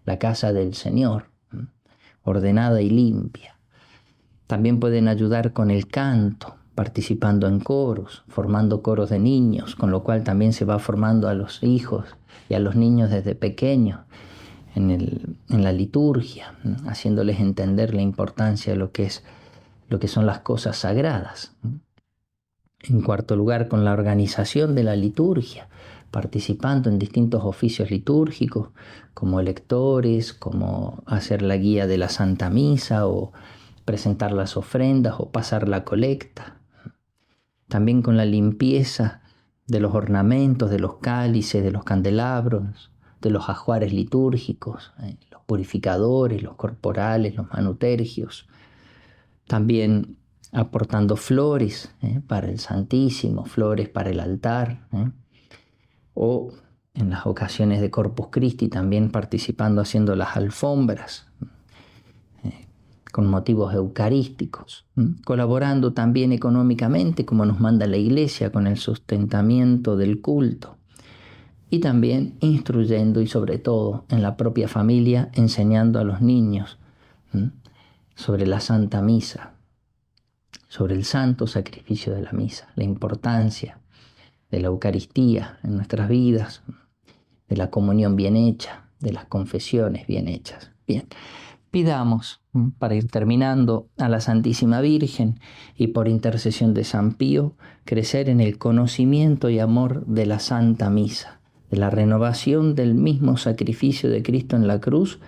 La casa del Señor, ordenada y limpia. También pueden ayudar con el canto, participando en coros, formando coros de niños, con lo cual también se va formando a los hijos y a los niños desde pequeños en la liturgia, haciéndoles entender la importancia de lo que son las cosas sagradas. En cuarto lugar, con la organización de la liturgia, participando en distintos oficios litúrgicos, como lectores, como hacer la guía de la Santa Misa, o presentar las ofrendas, o pasar la colecta. También con la limpieza de los ornamentos, de los cálices, de los candelabros, de los ajuares litúrgicos, los purificadores, los corporales, los manutergios. También aportando flores para el Santísimo, flores para el altar, o en las ocasiones de Corpus Christi también participando haciendo las alfombras con motivos eucarísticos, colaborando también económicamente como nos manda la Iglesia con el sustentamiento del culto, y también instruyendo y sobre todo en la propia familia enseñando a los niños sobre la Santa Misa, sobre el santo sacrificio de la misa, la importancia de la Eucaristía en nuestras vidas, de la comunión bien hecha, de las confesiones bien hechas. Bien, Pidamos, para ir terminando, a la Santísima Virgen y por intercesión de San Pío, crecer en el conocimiento y amor de la Santa Misa, de la renovación del mismo sacrificio de Cristo en la cruz,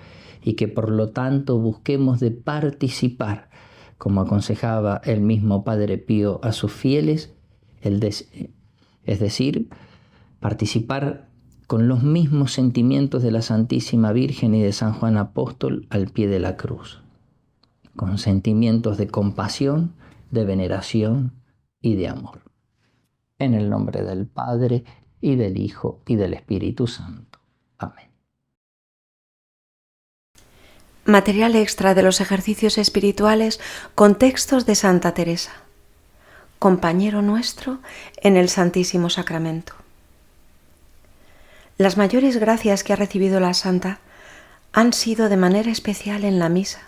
y que por lo tanto busquemos de participar, como aconsejaba el mismo Padre Pío a sus fieles, es decir, participar con los mismos sentimientos de la Santísima Virgen y de San Juan Apóstol al pie de la cruz, con sentimientos de compasión, de veneración y de amor. En el nombre del Padre, y del Hijo, y del Espíritu Santo. Amén. Material extra de los ejercicios espirituales con textos de Santa Teresa. Compañero nuestro en el Santísimo Sacramento. Las mayores gracias que ha recibido la Santa han sido de manera especial en la misa,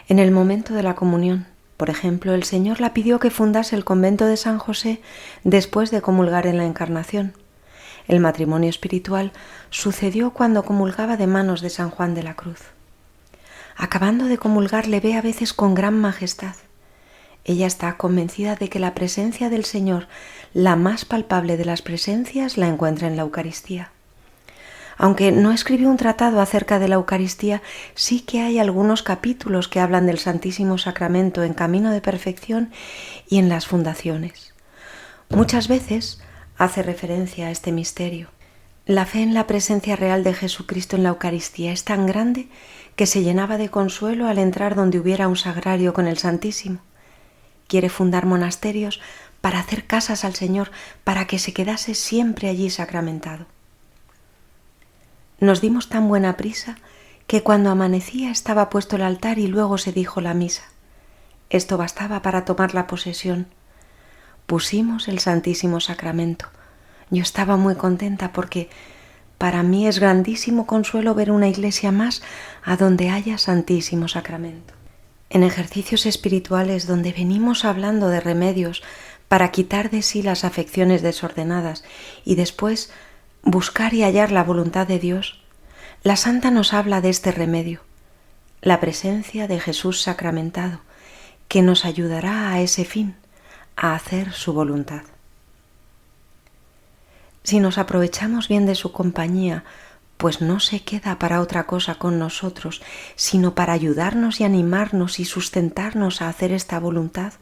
en el momento de la comunión. Por ejemplo, el Señor la pidió que fundase el convento de San José después de comulgar en la Encarnación. El matrimonio espiritual sucedió cuando comulgaba de manos de San Juan de la Cruz. Acabando de comulgar le ve a veces con gran majestad. Ella está convencida de que la presencia del Señor, la más palpable de las presencias, la encuentra en la Eucaristía. Aunque no escribió un tratado acerca de la Eucaristía, sí que hay algunos capítulos que hablan del Santísimo Sacramento en Camino de Perfección y en las Fundaciones. Muchas veces hace referencia a este misterio. La fe en la presencia real de Jesucristo en la Eucaristía es tan grande que se llenaba de consuelo al entrar donde hubiera un sagrario con el Santísimo. Quiere fundar monasterios para hacer casas al Señor, para que se quedase siempre allí sacramentado. Nos dimos tan buena prisa que cuando amanecía estaba puesto el altar y luego se dijo la misa. Esto bastaba para tomar la posesión. Pusimos el Santísimo Sacramento. Yo estaba muy contenta porque para mí es grandísimo consuelo ver una iglesia más a donde haya Santísimo Sacramento. En ejercicios espirituales donde venimos hablando de remedios para quitar de sí las afecciones desordenadas y después buscar y hallar la voluntad de Dios, la Santa nos habla de este remedio, la presencia de Jesús sacramentado, que nos ayudará a ese fin, a hacer su voluntad. Si nos aprovechamos bien de su compañía, pues no se queda para otra cosa con nosotros, sino para ayudarnos y animarnos y sustentarnos a hacer esta voluntad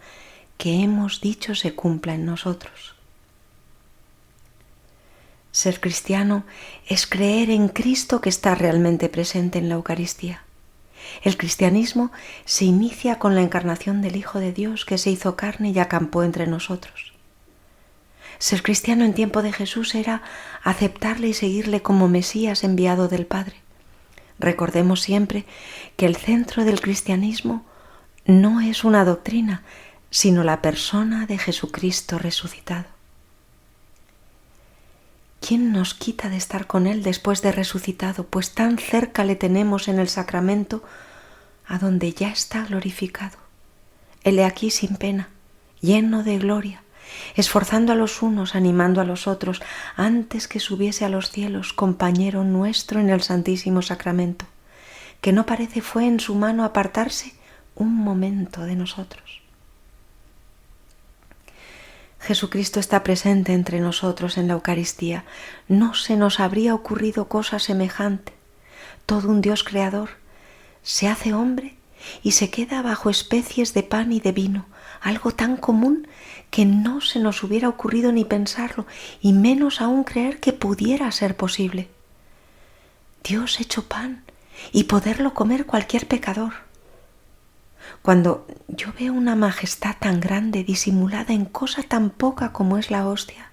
que hemos dicho se cumpla en nosotros. Ser cristiano es creer en Cristo que está realmente presente en la Eucaristía. El cristianismo se inicia con la encarnación del Hijo de Dios que se hizo carne y acampó entre nosotros. Ser cristiano en tiempo de Jesús era aceptarle y seguirle como Mesías enviado del Padre. Recordemos siempre que el centro del cristianismo no es una doctrina, sino la persona de Jesucristo resucitado. ¿Quién nos quita de estar con Él después de resucitado? Pues tan cerca le tenemos en el sacramento, a donde ya está glorificado. Hele aquí sin pena, lleno de gloria, esforzando a los unos, animando a los otros, antes que subiese a los cielos, compañero nuestro en el Santísimo Sacramento, que no parece fue en su mano apartarse un momento de nosotros. Jesucristo está presente entre nosotros en la Eucaristía. No se nos habría ocurrido cosa semejante. Todo un Dios creador se hace hombre y se queda bajo especies de pan y de vino, algo tan común que no se nos hubiera ocurrido ni pensarlo, y menos aún creer que pudiera ser posible. Dios hecho pan y poderlo comer cualquier pecador. Cuando yo veo una majestad tan grande disimulada en cosa tan poca como es la hostia,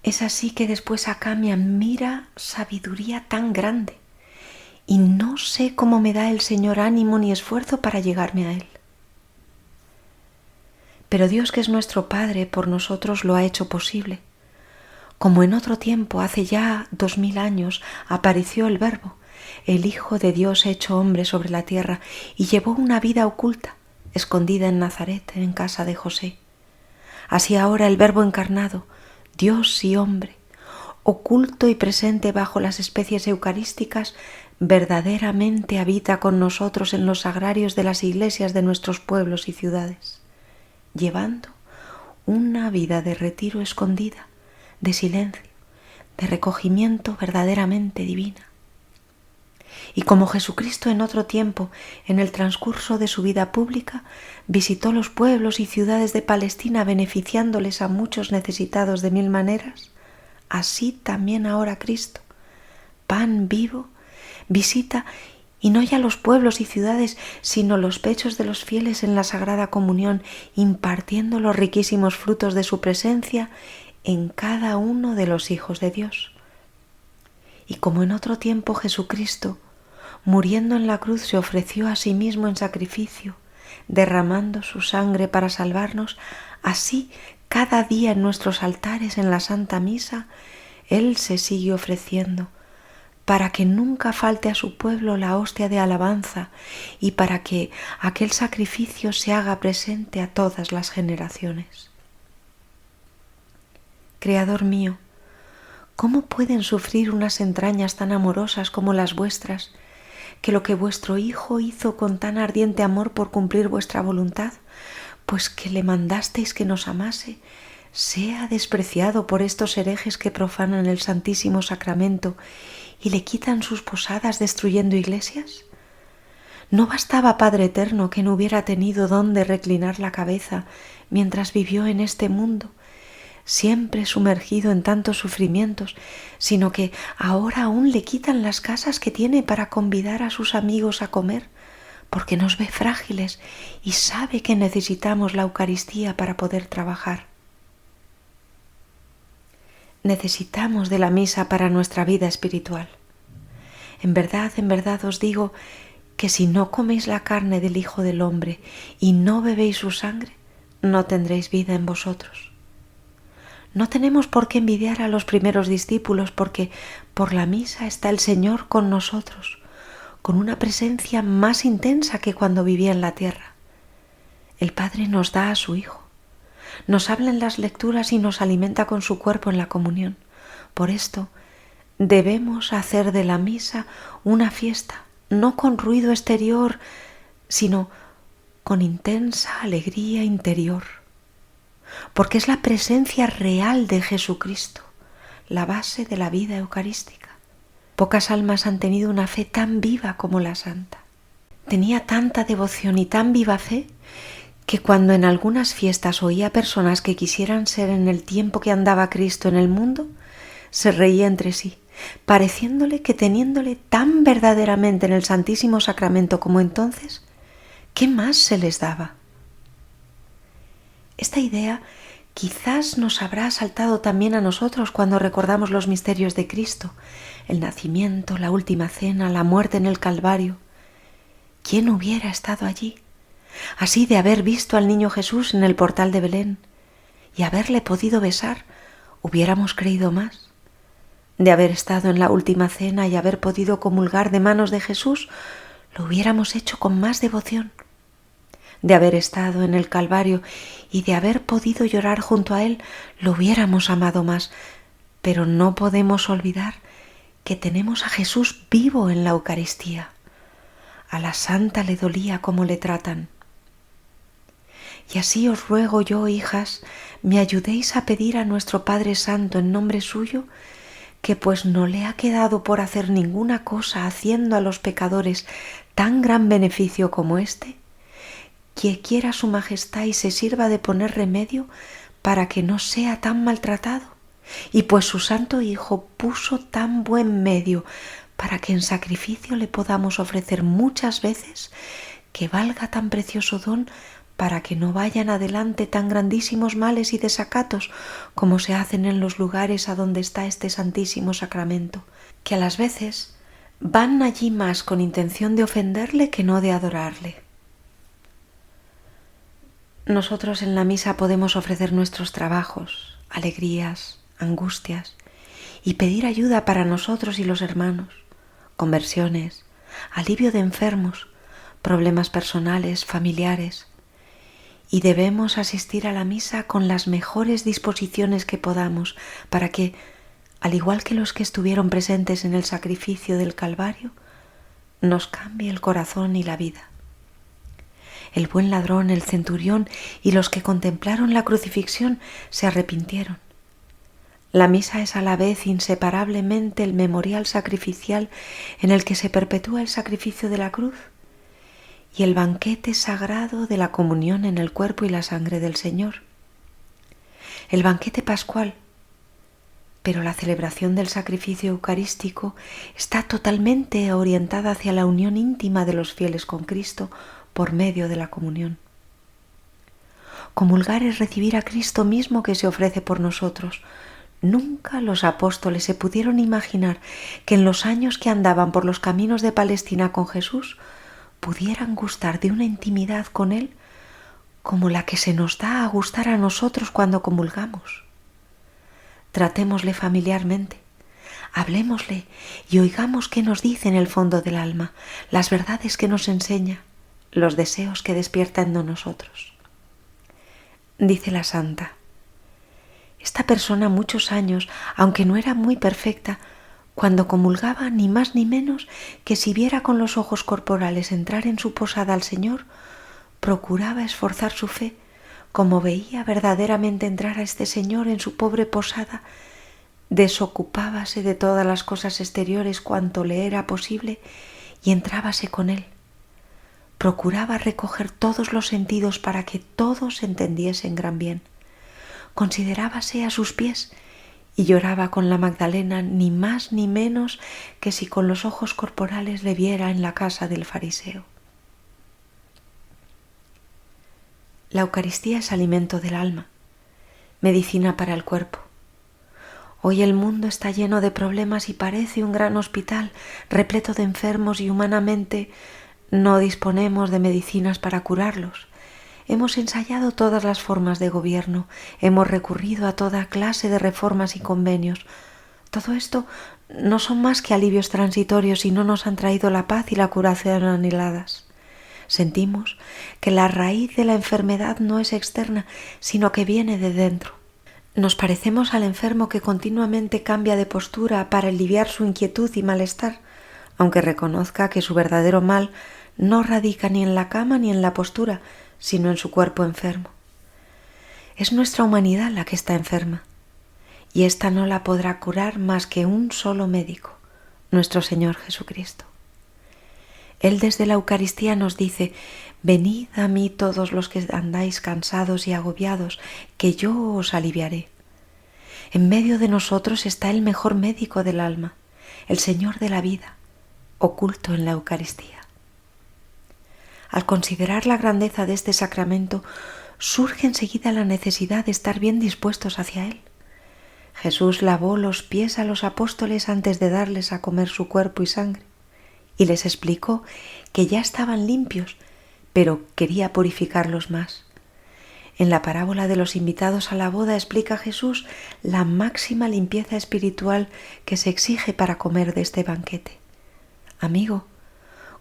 es así que después acá me admira sabiduría tan grande y no sé cómo me da el Señor ánimo ni esfuerzo para llegarme a Él. Pero Dios, que es nuestro Padre, por nosotros lo ha hecho posible. Como en otro tiempo, hace ya 2000 años, apareció el Verbo, el Hijo de Dios hecho hombre sobre la tierra, y llevó una vida oculta, escondida en Nazaret, en casa de José. Así ahora el Verbo encarnado, Dios y hombre, oculto y presente bajo las especies eucarísticas, verdaderamente habita con nosotros en los sagrarios de las iglesias de nuestros pueblos y ciudades, llevando una vida de retiro escondida, de silencio, de recogimiento verdaderamente divina. Y como Jesucristo en otro tiempo, en el transcurso de su vida pública, visitó los pueblos y ciudades de Palestina beneficiándoles a muchos necesitados de mil maneras, así también ahora Cristo, pan vivo, visita y no ya los pueblos y ciudades, sino los pechos de los fieles en la Sagrada Comunión, impartiendo los riquísimos frutos de su presencia en cada uno de los hijos de Dios. Y como en otro tiempo Jesucristo, muriendo en la cruz, se ofreció a sí mismo en sacrificio, derramando su sangre para salvarnos, así cada día en nuestros altares en la Santa Misa, Él se sigue ofreciendo, para que nunca falte a su pueblo la hostia de alabanza y para que aquel sacrificio se haga presente a todas las generaciones. Creador mío, ¿cómo pueden sufrir unas entrañas tan amorosas como las vuestras, que lo que vuestro Hijo hizo con tan ardiente amor por cumplir vuestra voluntad, pues que le mandasteis que nos amase, sea despreciado por estos herejes que profanan el Santísimo Sacramento y le quitan sus posadas destruyendo iglesias? ¿No bastaba, Padre Eterno, que no hubiera tenido dónde reclinar la cabeza mientras vivió en este mundo, siempre sumergido en tantos sufrimientos, sino que ahora aún le quitan las casas que tiene para convidar a sus amigos a comer, porque nos ve frágiles y sabe que necesitamos la Eucaristía para poder trabajar? Necesitamos de la misa para nuestra vida espiritual. En verdad os digo que si no coméis la carne del Hijo del Hombre y no bebéis su sangre, no tendréis vida en vosotros. No tenemos por qué envidiar a los primeros discípulos, porque por la misa está el Señor con nosotros, con una presencia más intensa que cuando vivía en la tierra. El Padre nos da a su Hijo, nos habla en las lecturas y nos alimenta con su cuerpo en la comunión. Por esto debemos hacer de la misa una fiesta, no con ruido exterior, sino con intensa alegría interior, porque es la presencia real de Jesucristo, la base de la vida eucarística. Pocas almas han tenido una fe tan viva como la santa. Tenía tanta devoción y tan viva fe que cuando en algunas fiestas oía personas que quisieran ser en el tiempo que andaba Cristo en el mundo, se reía entre sí, pareciéndole que teniéndole tan verdaderamente en el Santísimo Sacramento como entonces, ¿qué más se les daba? Esta idea quizás nos habrá saltado también a nosotros cuando recordamos los misterios de Cristo, el nacimiento, la última cena, la muerte en el Calvario. ¿Quién hubiera estado allí? Así de haber visto al niño Jesús en el portal de Belén y haberle podido besar, hubiéramos creído más. De haber estado en la última cena y haber podido comulgar de manos de Jesús, lo hubiéramos hecho con más devoción. De haber estado en el Calvario y de haber podido llorar junto a Él, lo hubiéramos amado más. Pero no podemos olvidar que tenemos a Jesús vivo en la Eucaristía. A la santa le dolía cómo le tratan. Y así os ruego yo, hijas, me ayudéis a pedir a nuestro Padre Santo en nombre suyo, que pues no le ha quedado por hacer ninguna cosa haciendo a los pecadores tan gran beneficio como este, que quiera su majestad y se sirva de poner remedio para que no sea tan maltratado, y pues su santo Hijo puso tan buen medio para que en sacrificio le podamos ofrecer muchas veces, que valga tan precioso don para que no vayan adelante tan grandísimos males y desacatos como se hacen en los lugares a donde está este Santísimo Sacramento, que a las veces van allí más con intención de ofenderle que no de adorarle. Nosotros en la misa podemos ofrecer nuestros trabajos, alegrías, angustias y pedir ayuda para nosotros y los hermanos, conversiones, alivio de enfermos, problemas personales, familiares. Y debemos asistir a la misa con las mejores disposiciones que podamos para que, al igual que los que estuvieron presentes en el sacrificio del Calvario, nos cambie el corazón y la vida. El buen ladrón, el centurión y los que contemplaron la crucifixión se arrepintieron. La misa es a la vez inseparablemente el memorial sacrificial en el que se perpetúa el sacrificio de la cruz y el banquete sagrado de la comunión en el cuerpo y la sangre del Señor. El banquete pascual, pero la celebración del sacrificio eucarístico está totalmente orientada hacia la unión íntima de los fieles con Cristo por medio de la comunión. Comulgar es recibir a Cristo mismo que se ofrece por nosotros. Nunca los apóstoles se pudieron imaginar que en los años que andaban por los caminos de Palestina con Jesús pudieran gustar de una intimidad con Él como la que se nos da a gustar a nosotros cuando comulgamos. Tratémosle familiarmente, hablémosle y oigamos qué nos dice en el fondo del alma, las verdades que nos enseña, los deseos que despierta en nosotros. Dice la santa: esta persona muchos años, aunque no era muy perfecta, cuando comulgaba ni más ni menos que si viera con los ojos corporales entrar en su posada al Señor, procuraba esforzar su fe, como veía verdaderamente entrar a este Señor en su pobre posada, desocupábase de todas las cosas exteriores cuanto le era posible y entrábase con Él. Procuraba recoger todos los sentidos para que todos entendiesen gran bien. Considerábase a sus pies y lloraba con la Magdalena ni más ni menos que si con los ojos corporales le viera en la casa del fariseo. La Eucaristía es alimento del alma, medicina para el cuerpo. Hoy el mundo está lleno de problemas y parece un gran hospital repleto de enfermos y humanamente no disponemos de medicinas para curarlos. Hemos ensayado todas las formas de gobierno, hemos recurrido a toda clase de reformas y convenios. Todo esto no son más que alivios transitorios y no nos han traído la paz y la curación anheladas. Sentimos que la raíz de la enfermedad no es externa, sino que viene de dentro. Nos parecemos al enfermo que continuamente cambia de postura para aliviar su inquietud y malestar, aunque reconozca que su verdadero mal no radica ni en la cama ni en la postura, sino en su cuerpo enfermo. Es nuestra humanidad la que está enferma, y ésta no la podrá curar más que un solo médico, nuestro Señor Jesucristo. Él desde la Eucaristía nos dice: venid a mí todos los que andáis cansados y agobiados, que yo os aliviaré. En medio de nosotros está el mejor médico del alma, el Señor de la vida, oculto en la Eucaristía. Al considerar la grandeza de este sacramento, surge enseguida la necesidad de estar bien dispuestos hacia él. Jesús lavó los pies a los apóstoles antes de darles a comer su cuerpo y sangre, y les explicó que ya estaban limpios, pero quería purificarlos más. En la parábola de los invitados a la boda explica Jesús la máxima limpieza espiritual que se exige para comer de este banquete. Amigo,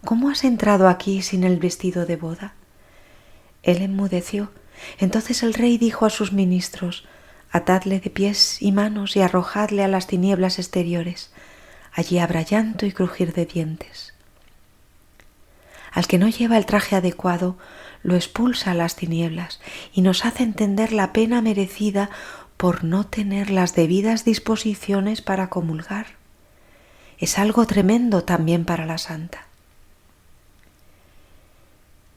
¿cómo has entrado aquí sin el vestido de boda? Él enmudeció. Entonces el rey dijo a sus ministros: atadle de pies y manos y arrojadle a las tinieblas exteriores. Allí habrá llanto y crujir de dientes. Al que no lleva el traje adecuado, lo expulsa a las tinieblas y nos hace entender la pena merecida por no tener las debidas disposiciones para comulgar. Es algo tremendo también para la santa.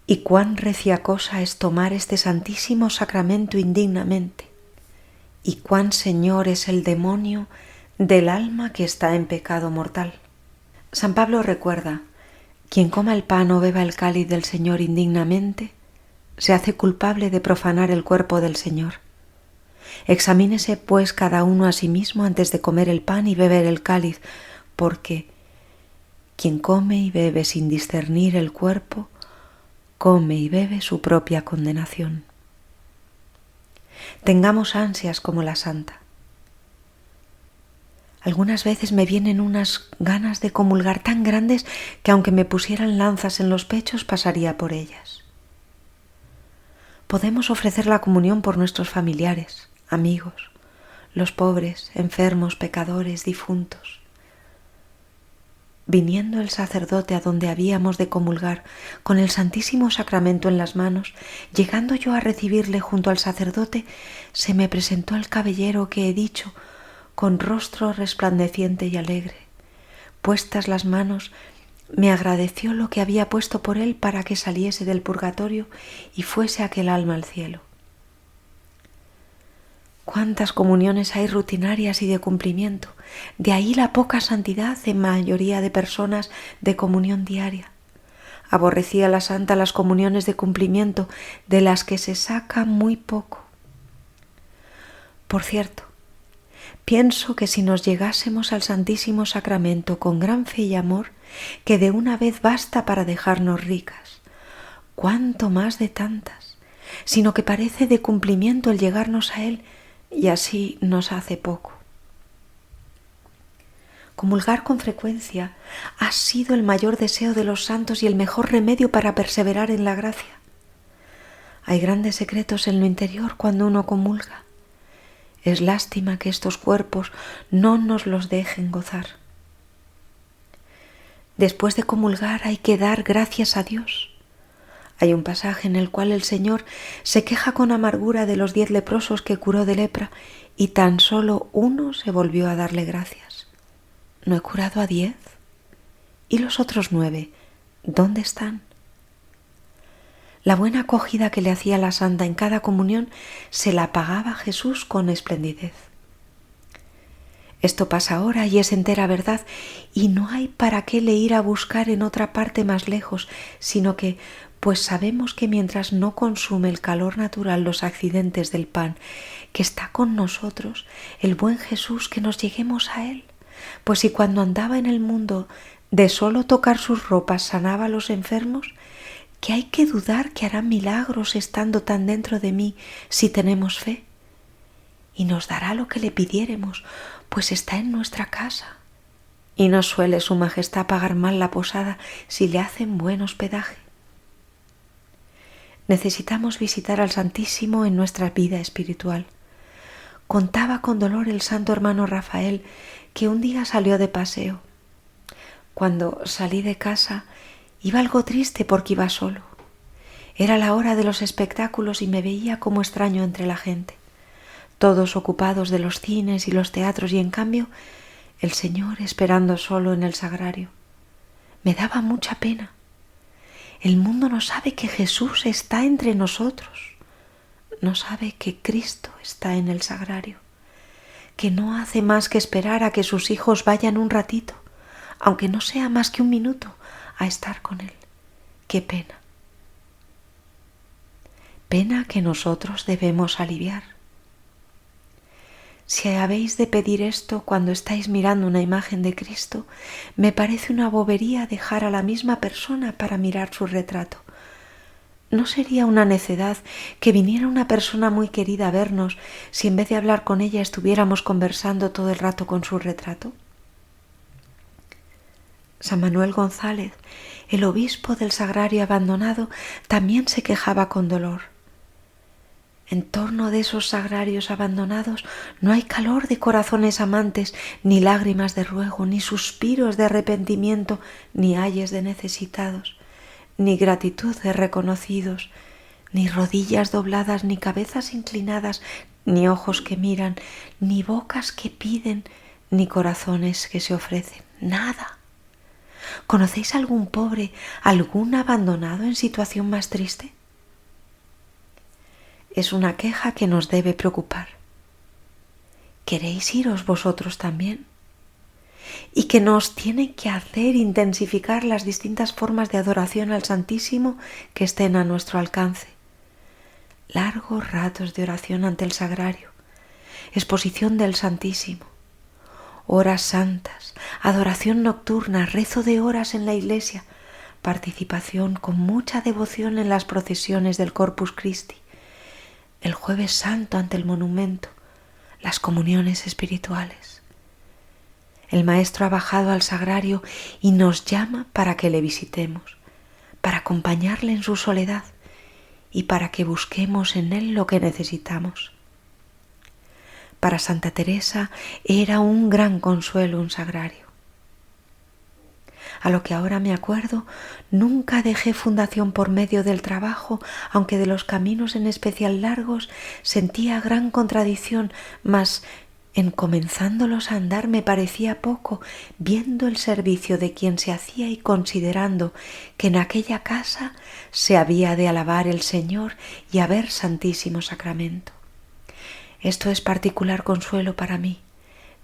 Y cuán recia cosa es tomar este santísimo sacramento indignamente, y cuán señor es el demonio del alma que está en pecado mortal. San Pablo recuerda: quien coma el pan o beba el cáliz del Señor indignamente, se hace culpable de profanar el cuerpo del Señor. Examínese pues cada uno a sí mismo antes de comer el pan y beber el cáliz, porque quien come y bebe sin discernir el cuerpo, come y bebe su propia condenación. Tengamos ansias como la santa. Algunas veces me vienen unas ganas de comulgar tan grandes que aunque me pusieran lanzas en los pechos pasaría por ellas. Podemos ofrecer la comunión por nuestros familiares, amigos, los pobres, enfermos, pecadores, difuntos. Viniendo el sacerdote a donde habíamos de comulgar, con el Santísimo Sacramento en las manos, llegando yo a recibirle junto al sacerdote, se me presentó el caballero que he dicho, con rostro resplandeciente y alegre. Puestas las manos, me agradeció lo que había puesto por él para que saliese del purgatorio y fuese aquel alma al cielo. Cuántas comuniones hay rutinarias y de cumplimiento, de ahí la poca santidad en mayoría de personas de comunión diaria. Aborrecía la santa las comuniones de cumplimiento, de las que se saca muy poco. Por cierto, pienso que si nos llegásemos al Santísimo Sacramento con gran fe y amor, que de una vez basta para dejarnos ricas, cuánto más de tantas, sino que parece de cumplimiento el llegarnos a él, y así nos hace poco. Comulgar con frecuencia ha sido el mayor deseo de los santos y el mejor remedio para perseverar en la gracia. Hay grandes secretos en lo interior cuando uno comulga. Es lástima que estos cuerpos no nos los dejen gozar. Después de comulgar hay que dar gracias a Dios. Hay un pasaje en el cual el Señor se queja con amargura de los 10 leprosos que curó de lepra y tan solo uno se volvió a darle gracias. ¿No he curado a 10? ¿Y los otros 9? ¿Dónde están? La buena acogida que le hacía la santa en cada comunión se la pagaba Jesús con esplendidez. Esto pasa ahora y es entera verdad, y no hay para qué le ir a buscar en otra parte más lejos, sino que, pues sabemos que mientras no consume el calor natural los accidentes del pan, que está con nosotros, el buen Jesús, que nos lleguemos a él. Pues si cuando andaba en el mundo de solo tocar sus ropas sanaba a los enfermos, ¿que hay que dudar que hará milagros estando tan dentro de mí si tenemos fe? Y nos dará lo que le pidiéremos, pues está en nuestra casa. Y no suele su majestad pagar mal la posada si le hacen buen hospedaje. Necesitamos visitar al Santísimo en nuestra vida espiritual. Contaba con dolor el santo hermano Rafael que un día salió de paseo. Cuando salí de casa iba algo triste porque iba solo. Era la hora de los espectáculos y me veía como extraño entre la gente. Todos ocupados de los cines y los teatros y en cambio el Señor esperando solo en el sagrario. Me daba mucha pena. El mundo no sabe que Jesús está entre nosotros. No sabe que Cristo está en el sagrario, que no hace más que esperar a que sus hijos vayan un ratito, aunque no sea más que un minuto, a estar con Él. ¡Qué pena! Pena que nosotros debemos aliviar. Si habéis de pedir esto cuando estáis mirando una imagen de Cristo, me parece una bobería dejar a la misma persona para mirar su retrato. ¿No sería una necedad que viniera una persona muy querida a vernos si en vez de hablar con ella estuviéramos conversando todo el rato con su retrato? San Manuel González, el obispo del sagrario abandonado, también se quejaba con dolor. En torno de esos sagrarios abandonados no hay calor de corazones amantes, ni lágrimas de ruego, ni suspiros de arrepentimiento, ni ayes de necesitados, ni gratitud de reconocidos, ni rodillas dobladas, ni cabezas inclinadas, ni ojos que miran, ni bocas que piden, ni corazones que se ofrecen. Nada. ¿Conocéis algún pobre, algún abandonado en situación más triste? Es una queja que nos debe preocupar. ¿Queréis iros vosotros también? Y que nos tiene que hacer intensificar las distintas formas de adoración al Santísimo que estén a nuestro alcance. Largos ratos de oración ante el sagrario, exposición del Santísimo, horas santas, adoración nocturna, rezo de horas en la iglesia, participación con mucha devoción en las procesiones del Corpus Christi, el Jueves Santo ante el monumento, las comuniones espirituales. El Maestro ha bajado al sagrario y nos llama para que le visitemos, para acompañarle en su soledad y para que busquemos en él lo que necesitamos. Para Santa Teresa era un gran consuelo un sagrario. A lo que ahora me acuerdo, nunca dejé fundación por medio del trabajo, aunque de los caminos en especial largos sentía gran contradicción, mas en comenzándolos a andar me parecía poco, viendo el servicio de quien se hacía y considerando que en aquella casa se había de alabar el Señor y haber Santísimo Sacramento. Esto es particular consuelo para mí,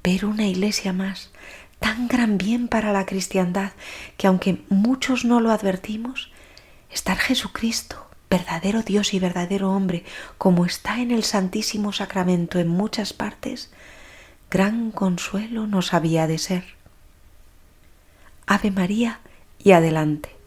ver una iglesia más, tan gran bien para la cristiandad, que aunque muchos no lo advertimos, estar Jesucristo, verdadero Dios y verdadero hombre, como está en el Santísimo Sacramento en muchas partes, gran consuelo nos había de ser. Ave María y adelante.